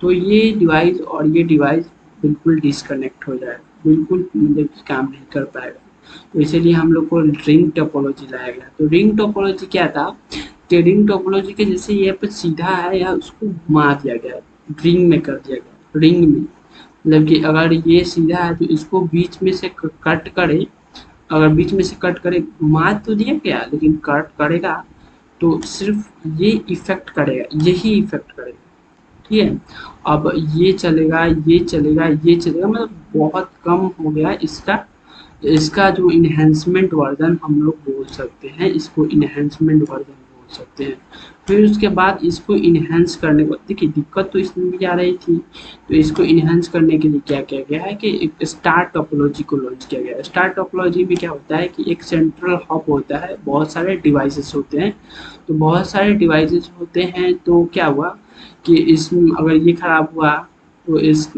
तो ये डिवाइस और ये डिवाइस बिल्कुल डिस्कनेक्ट हो जाएगा, बिल्कुल मतलब कि काम नहीं कर पाएगा। तो इसीलिए हम लोग को रिंग टोपोलॉजी लाया गया। तो रिंग टोपोलॉजी क्या था कि रिंग टोपोलॉजी के जैसे ये पे सीधा है या उसको घुमा दिया गया, रिंग में कर दिया गया, रिंग में मतलब कि अगर ये सीधा है तो इसको बीच में से कट करे, अगर बीच में से कट करे, घुमा तो दिया गया लेकिन कट करेगा तो सिर्फ ये इफेक्ट करेगा, यही इफेक्ट करेगा। ठीक है, अब ये चलेगा, ये चलेगा, ये चलेगा, मतलब बहुत कम हो गया इसका इसका जो इन्हेंसमेंट वर्जन हम लोग बोल सकते हैं, इसको इन्हेंसमेंट वर्जन बोल सकते हैं। फिर उसके बाद इसको इन्हेंस करने को, देखिए दिक्कत तो इसमें भी आ रही थी, तो इसको इन्हेंस करने के लिए क्या किया गया है कि एक स्टार टोपोलॉजी को लॉन्च किया गया है। स्टार टोपोलॉजी में क्या होता है कि एक सेंट्रल हब होता है, बहुत सारे डिवाइसेस होते हैं। तो बहुत सारे डिवाइसेस होते हैं, तो क्या हुआ कि इसमें अगर ये खराब हुआ तो इस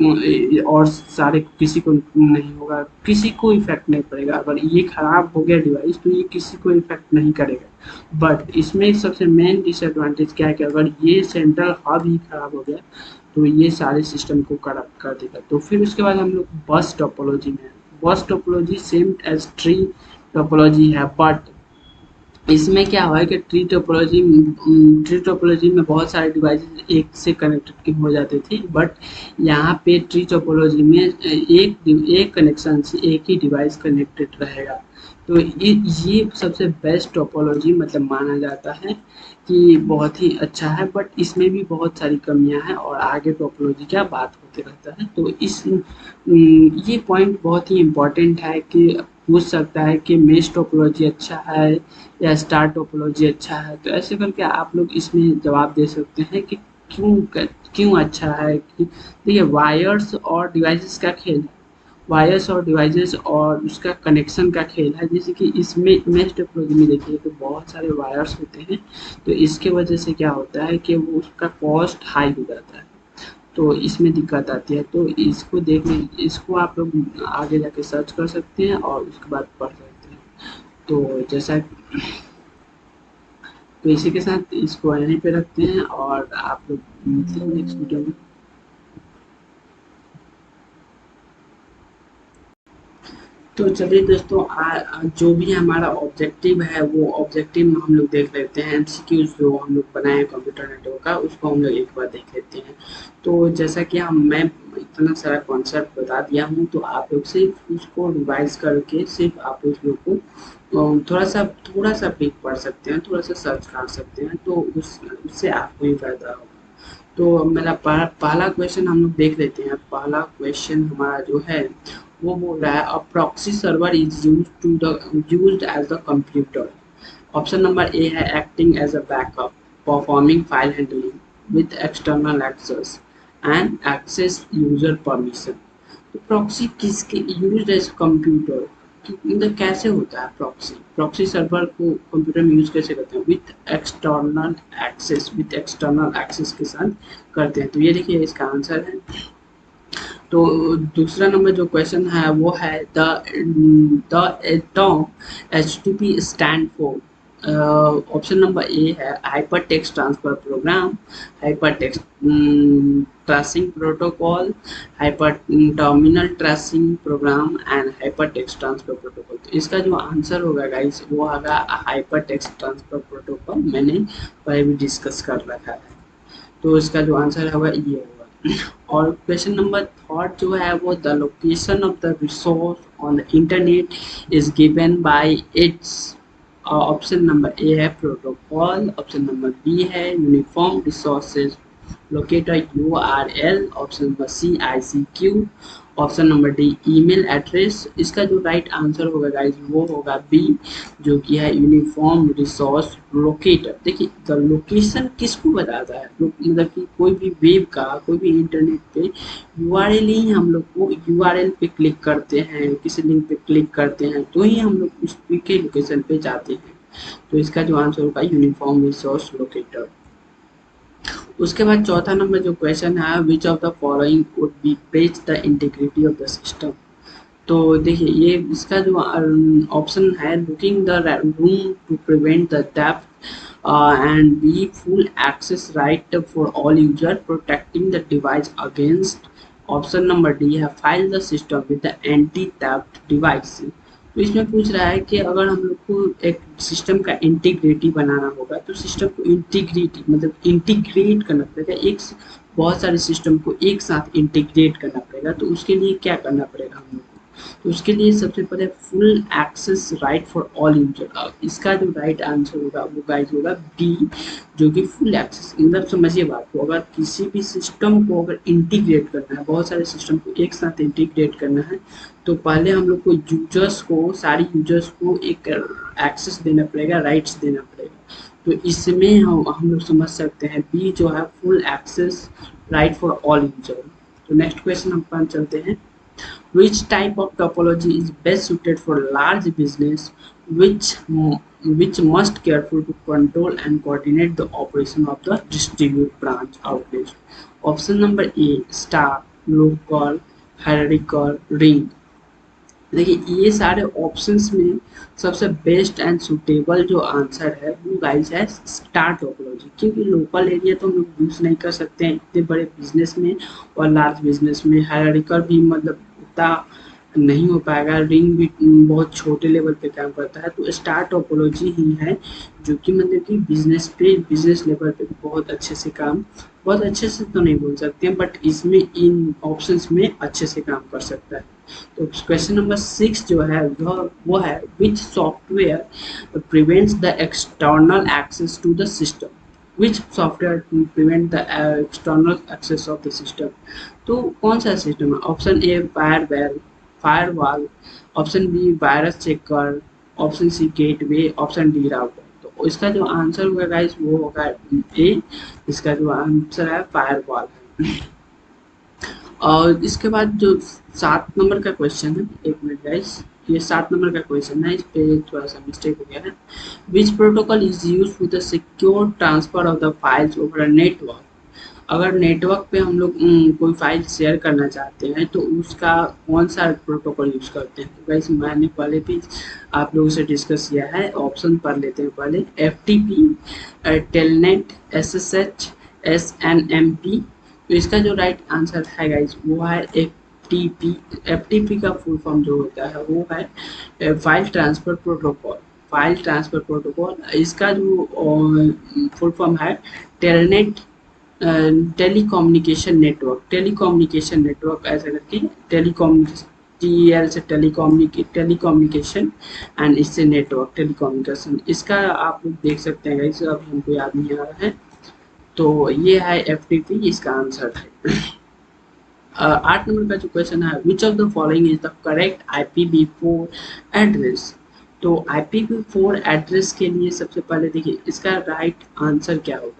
और सारे किसी को नहीं होगा, किसी को इफेक्ट नहीं पड़ेगा। अगर ये खराब हो गया डिवाइस तो ये किसी को इफेक्ट नहीं करेगा। बट इसमें एक सबसे मेन डिसएडवांटेज क्या है कि अगर ये सेंट्रल हब ही खराब हो गया तो ये सारे सिस्टम को करप्ट कर देगा। तो फिर उसके बाद हम लोग बस टोपोलॉजी में, bus topology same as tree topology है, बट इसमें क्या हुआ है कि ट्री टोपोलॉजी में बहुत सारे डिवाइसेस एक से कनेक्टेड हो जाते थे, बट यहाँ पे ट्री टोपोलॉजी में एक कनेक्शन से एक ही डिवाइस कनेक्टेड रहेगा। तो ये सबसे बेस्ट टोपोलॉजी मतलब माना जाता है कि बहुत ही अच्छा है, बट इसमें भी बहुत सारी कमियां हैं और आगे टोपोलॉजी क्या बात होते रहता है। तो ये पॉइंट बहुत ही इम्पोर्टेंट है कि पूछ सकता है कि मेश टोपोलॉजी अच्छा है या स्टार टोपोलॉजी अच्छा है। तो ऐसे करके आप लोग इसमें जवाब दे सकते हैं कि क्यों क्यों अच्छा है। कि देखिए वायर्स और डिवाइसेस का खेल है, वायर्स और डिवाइसेस और उसका कनेक्शन का खेल है। जैसे कि इसमें मेश टोपोलॉजी में देखिए तो बहुत सारे वायर्स होते हैं, तो इसके वजह से क्या होता है कि वो उसका कॉस्ट हाई हो जाता है, तो इसमें दिक्कत आती है। तो इसको देखने, इसको आप लोग आगे जाके सर्च कर सकते हैं और उसके बाद पढ़ सकते हैं। तो जैसा, तो इसी के साथ इसको यहीं पे रखते हैं और आप लोग मिलते हैं नेक्स्ट वीडियो में। तो चलिए दोस्तों, जो भी हमारा ऑब्जेक्टिव है वो ऑब्जेक्टिव में हम लोग देख लेते हैं। एमसीक्यूज जो हम लोग बनाए हैं कंप्यूटर नेटवर्क का, उसको हम लोग एक बार देख लेते हैं। तो जैसा कि मैं इतना सारा कॉन्सेप्ट बता दिया हूँ, तो आप लोग सिर्फ उसको रिवाइज करके सिर्फ आप उस लोग को थोड़ा सा ब्रीफ पढ़ सकते हैं, थोड़ा सा सर्च कर सकते हैं, तो उससे आपको ही फायदा होगा। तो मेरा पहला क्वेश्चन हम लोग देख लेते हैं। पहला क्वेश्चन हमारा जो है वो बोल रहा है, a proxy server is used as the computer. Option number A है acting as a backup, performing file handling with external access and access user permission. तो प्रॉक्सी किसके यूज्ड एज कंप्यूटर, मतलब कैसे होता है प्रॉक्सी? प्रॉक्सी सर्वर को कंप्यूटर में यूज कैसे करते हैं? विथ एक्सटर्नल एक्सेस के साथ करते हैं। तो ये देखिए इसका आंसर है। तो दूसरा नंबर जो क्वेश्चन है वो है the term HTTP stand for. Option number A है hyper text transfer program, hyper text tracing protocol, hyper terminal tracing program and hyper text transfer protocol. तो इसका जो आंसर होगा गाइस वो होगा हाइपर टेक्स्ट ट्रांसफर प्रोटोकॉल। मैंने पहले भी डिस्कस कर रखा है, तो इसका जो आंसर होगा ये होगा। और क्वेश्चन नंबर थर्ड जो है वो, the location of the resource on the internet is given by its. Option number A है प्रोटोकॉल, ऑप्शन नंबर बी है uniform resources locator URL, option number C ICQ, option number D email address. इसका जो राइट आंसर होगा गाइज वो होगा बी, जो कि है यूनिफॉर्म रिसोर्स लोकेटर। देखिए द लोकेशन किसको बताता है, मतलब कि कोई भी वेब का, कोई भी इंटरनेट पे URL ही हम लोग को, URL पे क्लिक करते हैं, किसी लिंक पे क्लिक करते हैं तो ही हम लोग उस के लोकेशन पे जाते हैं। तो इसका जो आंसर होगा यूनिफॉर्म रिसोर्स लोकेटर। उसके बाद चौथा नंबर जो क्वेश्चन है, which of the following would be breach the integrity of the system. तो देखिए ये इसका जो ऑप्शन है, looking the room to prevent the theft and be full access right for all user, protecting the device against. Option number D है file the system with the anti theft device. तो इसमें पूछ रहा है कि अगर हम लोग को एक सिस्टम का इंटीग्रिटी बनाना होगा, तो सिस्टम को इंटीग्रिटी मतलब इंटीग्रेट करना पड़ेगा, बहुत सारे सिस्टम को एक साथ इंटीग्रेट करना पड़ेगा। तो उसके लिए क्या करना पड़ेगा हम लोग को? तो उसके लिए सबसे पहले full access right for all user. अब इसका जो राइट आंसर होगा वो गाइस होगा बी, जो कि फुल एक्सेस। मतलब समझिए बात को, अगर किसी भी सिस्टम को अगर इंटीग्रेट करना है, बहुत सारे सिस्टम को एक साथ इंटीग्रेट करना है, तो पहले हम लोग को यूजर्स को, सारी यूजर्स को एक एक्सेस देना पड़ेगा, राइट्स देना पड़ेगा। तो इसमें हम लोग समझ सकते हैं बी जो है full access right for all user. तो नेक्स्ट क्वेश्चन हम पर चलते हैं। Which type of topology is best suited for large business which must careful to control and coordinate the operation of the distribute branch outlets? Option number A star, local, hierarchical, ring। देखिए ये सारे ऑप्शंस में सबसे बेस्ट एंड सुटेबल जो आंसर है वो गाइस है स्टार टोपोलॉजी, क्योंकि लोकल एरिया तो हम लोग यूज नहीं कर सकते हैं इतने बड़े बिजनेस में, और लार्ज बिजनेस में हायरार्किकल भी मतलब उतना नहीं हो पाएगा, रिंग भी बहुत छोटे लेवल पे काम करता है। तो स्टार टोपोलॉजी ही है जो कि मतलब कि बिजनेस लेवल पे बहुत अच्छे से काम, बहुत अच्छे से तो नहीं बोल सकते हैं बट इसमें इन ऑप्शंस में अच्छे से काम कर सकता है। तो क्वेश्चन नंबर 6 जो है वो है which software prevents the external access to the system. Which software prevent the external access of the system. तो कौन सा सिस्टम है? Option A firewall, option B virus checker, option C gateway, option D router. तो इसका जो आंसर होगा गाइस वो होगा ए, इसका जो आंसर है फायरवॉल है। और इसके बाद जो 7 नंबर का क्वेश्चन है, एक मिनट गाइस, ये 7 नंबर का क्वेश्चन है, इस पे थोड़ा सा मिस्टेक हो गया है। विच protocol is use for the secure transfer of the files over a network. अगर नेटवर्क पे हम लोग कोई फाइल शेयर करना चाहते हैं तो उसका कौन सा प्रोटोकॉल यूज करते हैं? तो गाइस मैंने पहले भी आप लोगों से डिस्कस किया है, ऑप्शन पढ़ लेते हैं पहले। FTP, telnet, SSH, SNMP। तो इसका जो राइट आंसर है गाइस वो है FTP। FTP का फुल फॉर्म जो होता है वो है file transfer protocol. File transfer protocol, इसका जो फुल फॉर्म है telnet, telecommunication network. Telecommunication network ऐसा करके टेलीकम्युनिकेशन, TEL से टेलीकम्युनिकेशन एंड इससे नेटवर्क टेलीकम्युनिकेशन। इसका आप लोग देख सकते हैं गाइस, अभी हमको याद नहीं आ रहा है। तो ये है FTP, इसका आंसर है। 8 नंबर का जो क्वेश्चन है which of the following is the correct IPv4 address. तो IPv4 एड्रेस के लिए सबसे पहले देखिए इसका राइट आंसर क्या होगा।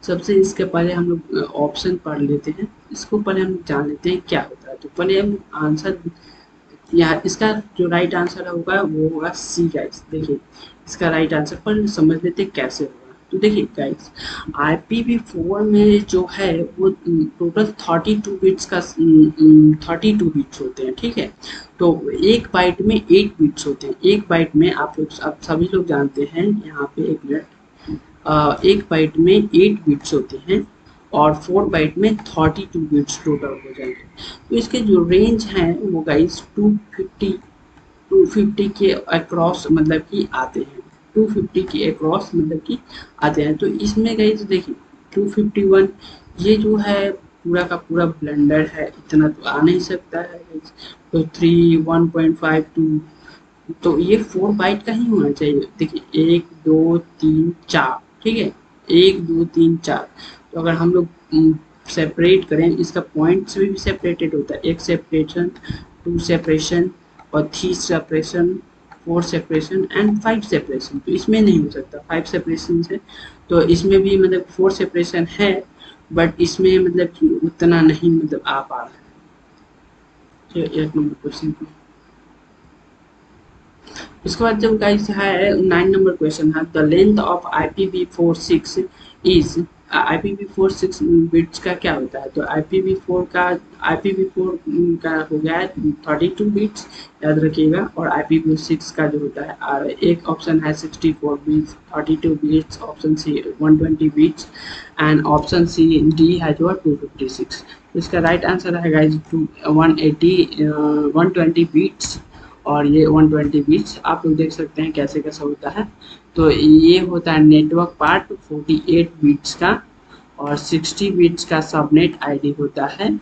सबसे इसके पहले हम लोग ऑप्शन पढ़ लेते हैं, इसको पहले हम जान लेते हैं क्या होता है। तो पहले हम आंसर, यहाँ इसका जो राइट आंसर होगा वो होगा सी गाइस। देखिए इसका राइट आंसर पर समझ लेते हैं कैसे होगा। तो देखिए गाइस IPv4 में जो है वो टोटल 32 बिट्स का 32 बिट्स होते हैं, ठीक है। तो एक बाइट में 8 बिट्स होते हैं। एक बाइट में आप सभी लोग जानते हैं, यहाँ पे एक मिनट, एक बाइट में 8 बिट्स होते हैं और 4 बाइट में 32 बिट्स टोटल हो जाएंगे। तो इसके जो रेंज हैं वो गाइस 250 के अक्रॉस मतलब कि आते हैं, 250 के अक्रॉस मतलब कि आते हैं। तो इसमें गाइस देखिए 251 ये जो है पूरा का पूरा ब्लेंडर है, इतना तो आ नहीं सकता है गाइस। तो 3 1.52, तो ये 4 बाइट का ही होना चाहिए। देखिए 1 2 3 4, ठीक है, 1 2 3 4। तो अगर हम लोग सेपरेट करें, इसका पॉइंट से भी सेपरेटेड होता है, एक सेपरेशन, 2 सेपरेशन और 3 सेपरेशन, 4 सेपरेशन एंड 5 सेपरेशन। तो इसमें नहीं हो सकता 5 सेपरेशन से। तो इसमें भी मतलब 4 सेपरेशन है बट इसमें मतलब कि उतना नहीं मतलब आ पा रहा है। तो 1 नंबर क्वेश्चन। इसके बाद जब गाइस है 9 नंबर क्वेश्चन है the length of IPv4 is. IPv4 bits का क्या होता है? तो IPv4 का हो गया है 32 बिट्स, याद रखिएगा। और IPv6 का जो होता है, एक ऑप्शन है 64 bits, 32 bits, option C 120 bits and option C D है जो है 256। तो इसका राइट आंसर है गाइस 120 बिट्स और ये 120 बिट्स। आप लोग देख सकते हैं कैसे कैसा होता है। तो ये होता है नेटवर्क पार्ट 48 बिट्स का और 60 बिट्स का सबनेट आईडी होता है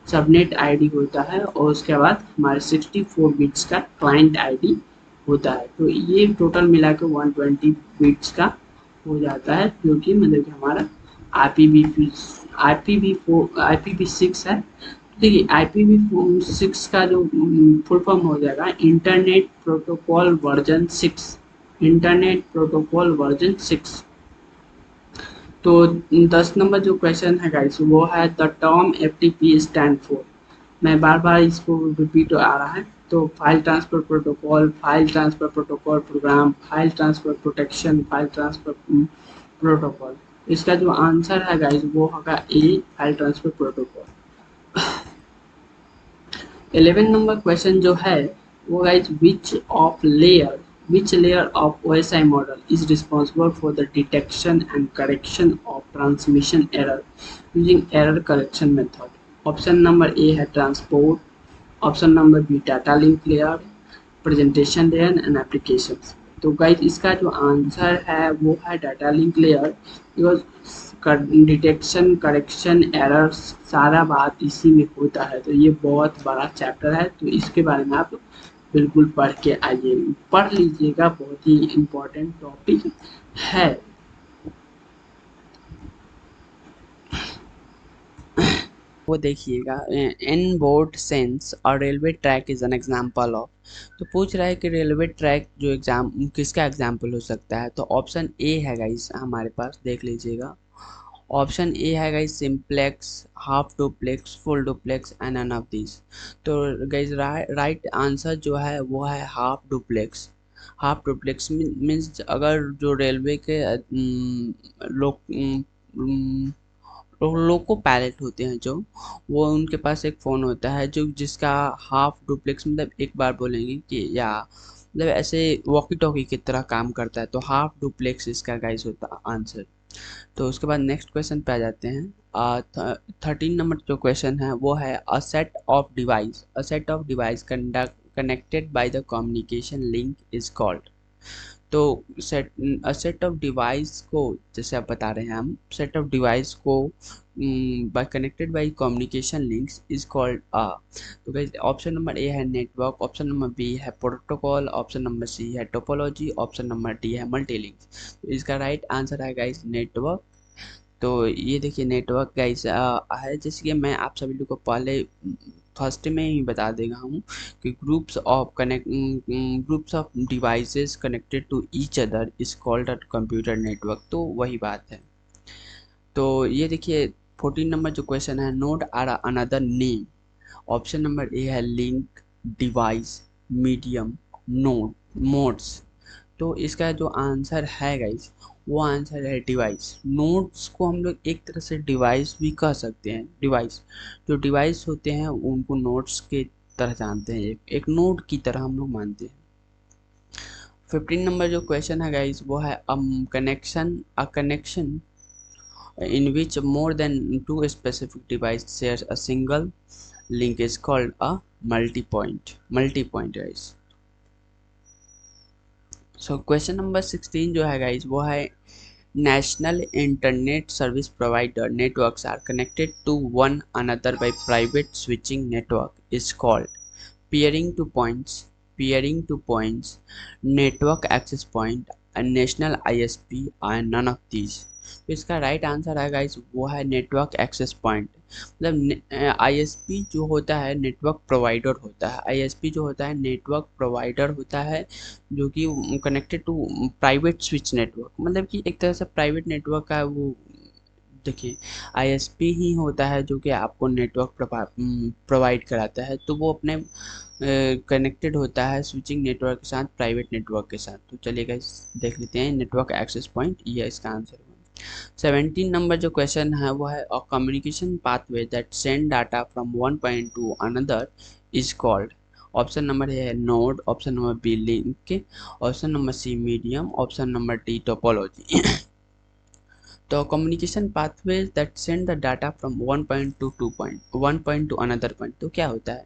सबनेट आईडी होता है और उसके बाद हमारे 64 बिट्स का क्लाइंट आईडी होता है। तो ये टोटल मिला के 120 बिट्स का हो जाता है, जो कि मतलब कि हमारा IPv6 है। देखिए IPv6 का जो फुल फॉर्म हो जाएगा internet protocol version 6। Internet protocol version 6। तो 10 नंबर जो क्वेश्चन है गाइस वो है the term FTP stand for. मैं बार बार इसको रिपीट आ रहा है। तो file transfer protocol, file transfer protocol program, file transfer protection, file transfer protocol. इसका जो आंसर है गाइस वो होगा A, file transfer protocol. 11 number question जो है वो guys which layer of OSI model is responsible for the detection and correction of transmission error using error correction method? Option number A है transport, option number B data link layer, presentation layer and application. तो गाइज इसका जो आंसर है वो है data link layer, because detection correction errors सारा बात इसी में होता है। तो ये बहुत बड़ा चैप्टर है, तो इसके बारे में आप बिल्कुल पढ़ के आइए, पढ़ लीजिएगा, बहुत ही इम्पोर्टेंट टॉपिक है। वो देखिएगा इन बोर्ड सेंस और railway track is an example of. तो पूछ रहा है कि रेलवे ट्रैक जो एग्जाम किसका एग्जाम्पल हो सकता है। तो ऑप्शन ए है गाइस हमारे पास, देख लीजिएगा। ऑप्शन ए है guys simplex, half duplex, full duplex and none of this. तो गाइस राइट आंसर जो है वो है half duplex. Half duplex means अगर जो रेलवे के लोग लोको पायलट होते हैं जो, वो उनके पास एक फ़ोन होता है जो जिसका हाफ डुप्लेक्स मतलब एक बार बोलेंगे कि या मतलब ऐसे वॉकी टॉकी की तरह काम करता है। तो हाफ डुप्लेक्स इसका गाइस होता आंसर। तो उसके बाद नेक्स्ट क्वेश्चन पे आ जाते हैं। 13 नंबर जो क्वेश्चन है वो है a set of device, a set of device connected by the communication link is called. तो सेट ऑफ डिवाइस को, जैसे आप बता रहे हैं हम सेट ऑफ डिवाइस को by connected by communication links is called a. तो गाइस ऑप्शन नंबर ए है नेटवर्क, ऑप्शन नंबर बी है प्रोटोकॉल, ऑप्शन नंबर सी है टोपोलॉजी, ऑप्शन नंबर डी है मल्टीलिंक। तो इसका राइट आंसर है गाइस नेटवर्क। तो ये देखिए नेटवर्क गाइस है, जैसे कि मैं आप सभी लोग को पहले फर्स्ट में ही बता देगा हूँ कि groups of devices connected to each other is called a computer network. तो वही बात है। तो ये देखिए 14 नंबर जो क्वेश्चन है node are another name. Option number A है link, device, medium, node, modes. तो इसका जो आंसर है गाइस वो आंसर है डिवाइस। नोड्स को हम लोग एक तरह से डिवाइस भी कह सकते हैं। डिवाइस जो डिवाइस होते हैं उनको नोड्स के तरह जानते हैं, एक नोड की तरह हम लोग मानते हैं। 15 नंबर जो क्वेश्चन है गाइस वो है a connection in which more than two specific device shares a single link is called a multi-point guys। So question number 16 जो है गाइज वो है national internet service provider networks are connected to one another by private switching network is called peering to points, network access point, a national ISP and none of these। तो इसका राइट आंसर है गाइस वो है नेटवर्क एक्सेस पॉइंट। मतलब आईएसपी जो होता है नेटवर्क प्रोवाइडर होता है। आईएसपी जो होता है नेटवर्क प्रोवाइडर होता है, जो कि connected to private switch network, मतलब कि एक तरह से प्राइवेट नेटवर्क का वो देखिए आईएसपी ही होता है जो कि आपको नेटवर्क प्रोवाइड कराता है। तो वो अपने कनेक्टेड होता है स्विचिंग नेटवर्क के साथ, प्राइवेट नेटवर्क के साथ। तो चलिए गाइस देख लेते हैं नेटवर्क एक्सेस पॉइंट, ये इसका आंसर है। 17 नंबर जो क्वेश्चन है वो है a communication pathway that send data from one point to another is called. Option number A है node, option number B link, option number C medium, option number D topology. तो communication pathway that send the data from one point to another point, तो क्या होता है।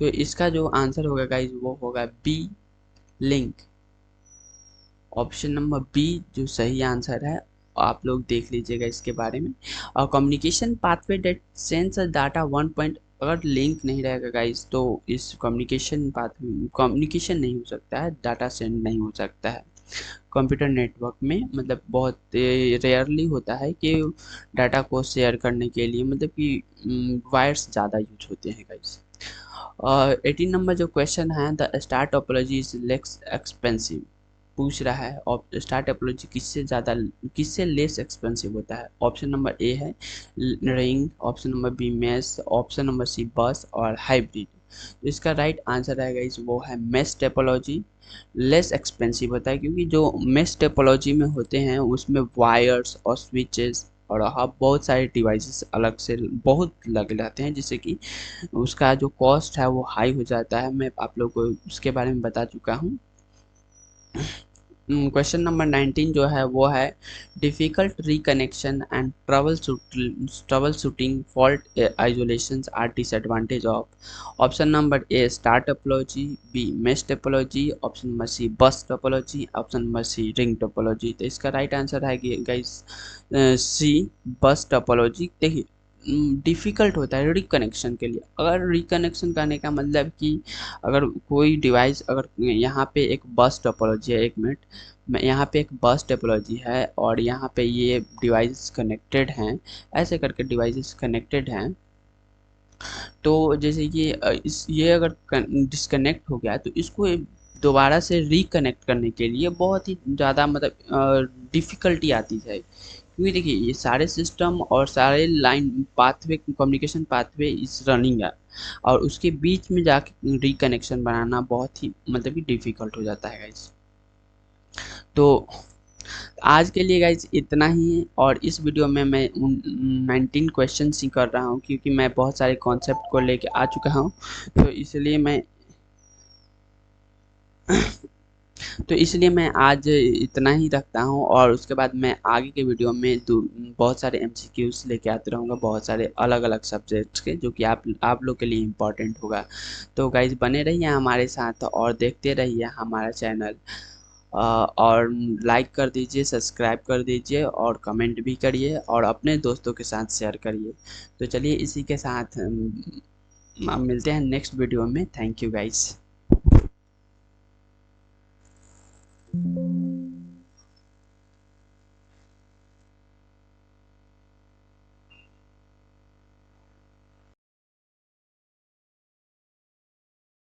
तो इसका जो आंसर होगा गाइज वो होगा B link. Option number B जो सही आंसर है, आप लोग देख लीजिएगा इसके बारे में। और communication pathway that sends data one point अगर लिंक नहीं रहेगा गाइस तो इस कम्युनिकेशन नहीं हो सकता है, डाटा सेंड नहीं हो सकता है। कंप्यूटर नेटवर्क में मतलब बहुत रेयरली होता है कि डाटा को शेयर करने के लिए मतलब कि वायर्स ज़्यादा यूज होते हैं गाइस। 18 नंबर जो क्वेश्चन है, the star topology is less expensive, पूछ रहा है और स्टार टोपोलॉजी किससे लेस एक्सपेंसिव होता है। ऑप्शन नंबर ए है ring, option number B mesh, option number C bus और हाइब्रिड। तो इसका राइट आंसर रहेगा इस वो है मेश टोपोलॉजी। लेस एक्सपेंसिव होता है क्योंकि जो मेश टोपोलॉजी में होते हैं उसमें वायर्स और स्विचेस और हाँ बहुत सारे डिवाइसेस अलग से बहुत लगे रहते हैं, जिससे कि उसका जो कॉस्ट है वो हाई हो जाता है। मैं आप लोग को उसके बारे में बता चुका हूँ। क्वेश्चन नंबर 19 जो है वो है difficult reconnection and troubleshooting fault isolation are disadvantage of. Option number A star topology, B mesh topology, option number C bus topology, option number C ring topology. तो इसका राइट आंसर है गाइस सी बस टोपोलॉजी। देखिए डिफ़िकल्ट होता है रिकनेक्शन के लिए। अगर रिकनेक्शन करने का मतलब कि अगर कोई डिवाइस, अगर यहाँ पे एक बस टोपोलॉजी है, एक मिनट, मैं यहाँ पे एक बस टोपोलॉजी है और यहाँ पे ये डिवाइस कनेक्टेड हैं, ऐसे करके डिवाइसेस कनेक्टेड हैं। तो जैसे कि इस ये अगर डिस्कनेक्ट हो गया तो इसको दोबारा से रिकनेक्ट करने के लिए बहुत ही ज़्यादा मतलब डिफ़िकल्टी आती है, क्योंकि देखिए ये सारे सिस्टम और सारे लाइन पाथवे, कम्युनिकेशन पाथवे इस रनिंग है और उसके बीच में जाके रिकनेक्शन बनाना बहुत ही मतलब कि डिफ़िकल्ट हो जाता है गाइस। तो आज के लिए गाइज इतना ही है और इस वीडियो में मैं उन 19 क्वेश्चन ही कर रहा हूँ क्योंकि मैं बहुत सारे कॉन्सेप्ट को लेके आ चुका हूँ। तो इसलिए मैं आज इतना ही रखता हूँ और उसके बाद मैं आगे के वीडियो में बहुत सारे एमसीक्यूज लेके आते रहूँगा, बहुत सारे अलग अलग सब्जेक्ट्स के, जो कि आप लोग के लिए इम्पोर्टेंट होगा। तो गाइज बने रहिए हमारे साथ और देखते रहिए हमारा चैनल। और लाइक कर दीजिए, सब्सक्राइब कर दीजिए और कमेंट भी करिए और अपने दोस्तों के साथ शेयर करिए। तो चलिए इसी के साथ हम मिलते हैं नेक्स्ट वीडियो में। Thank you guys.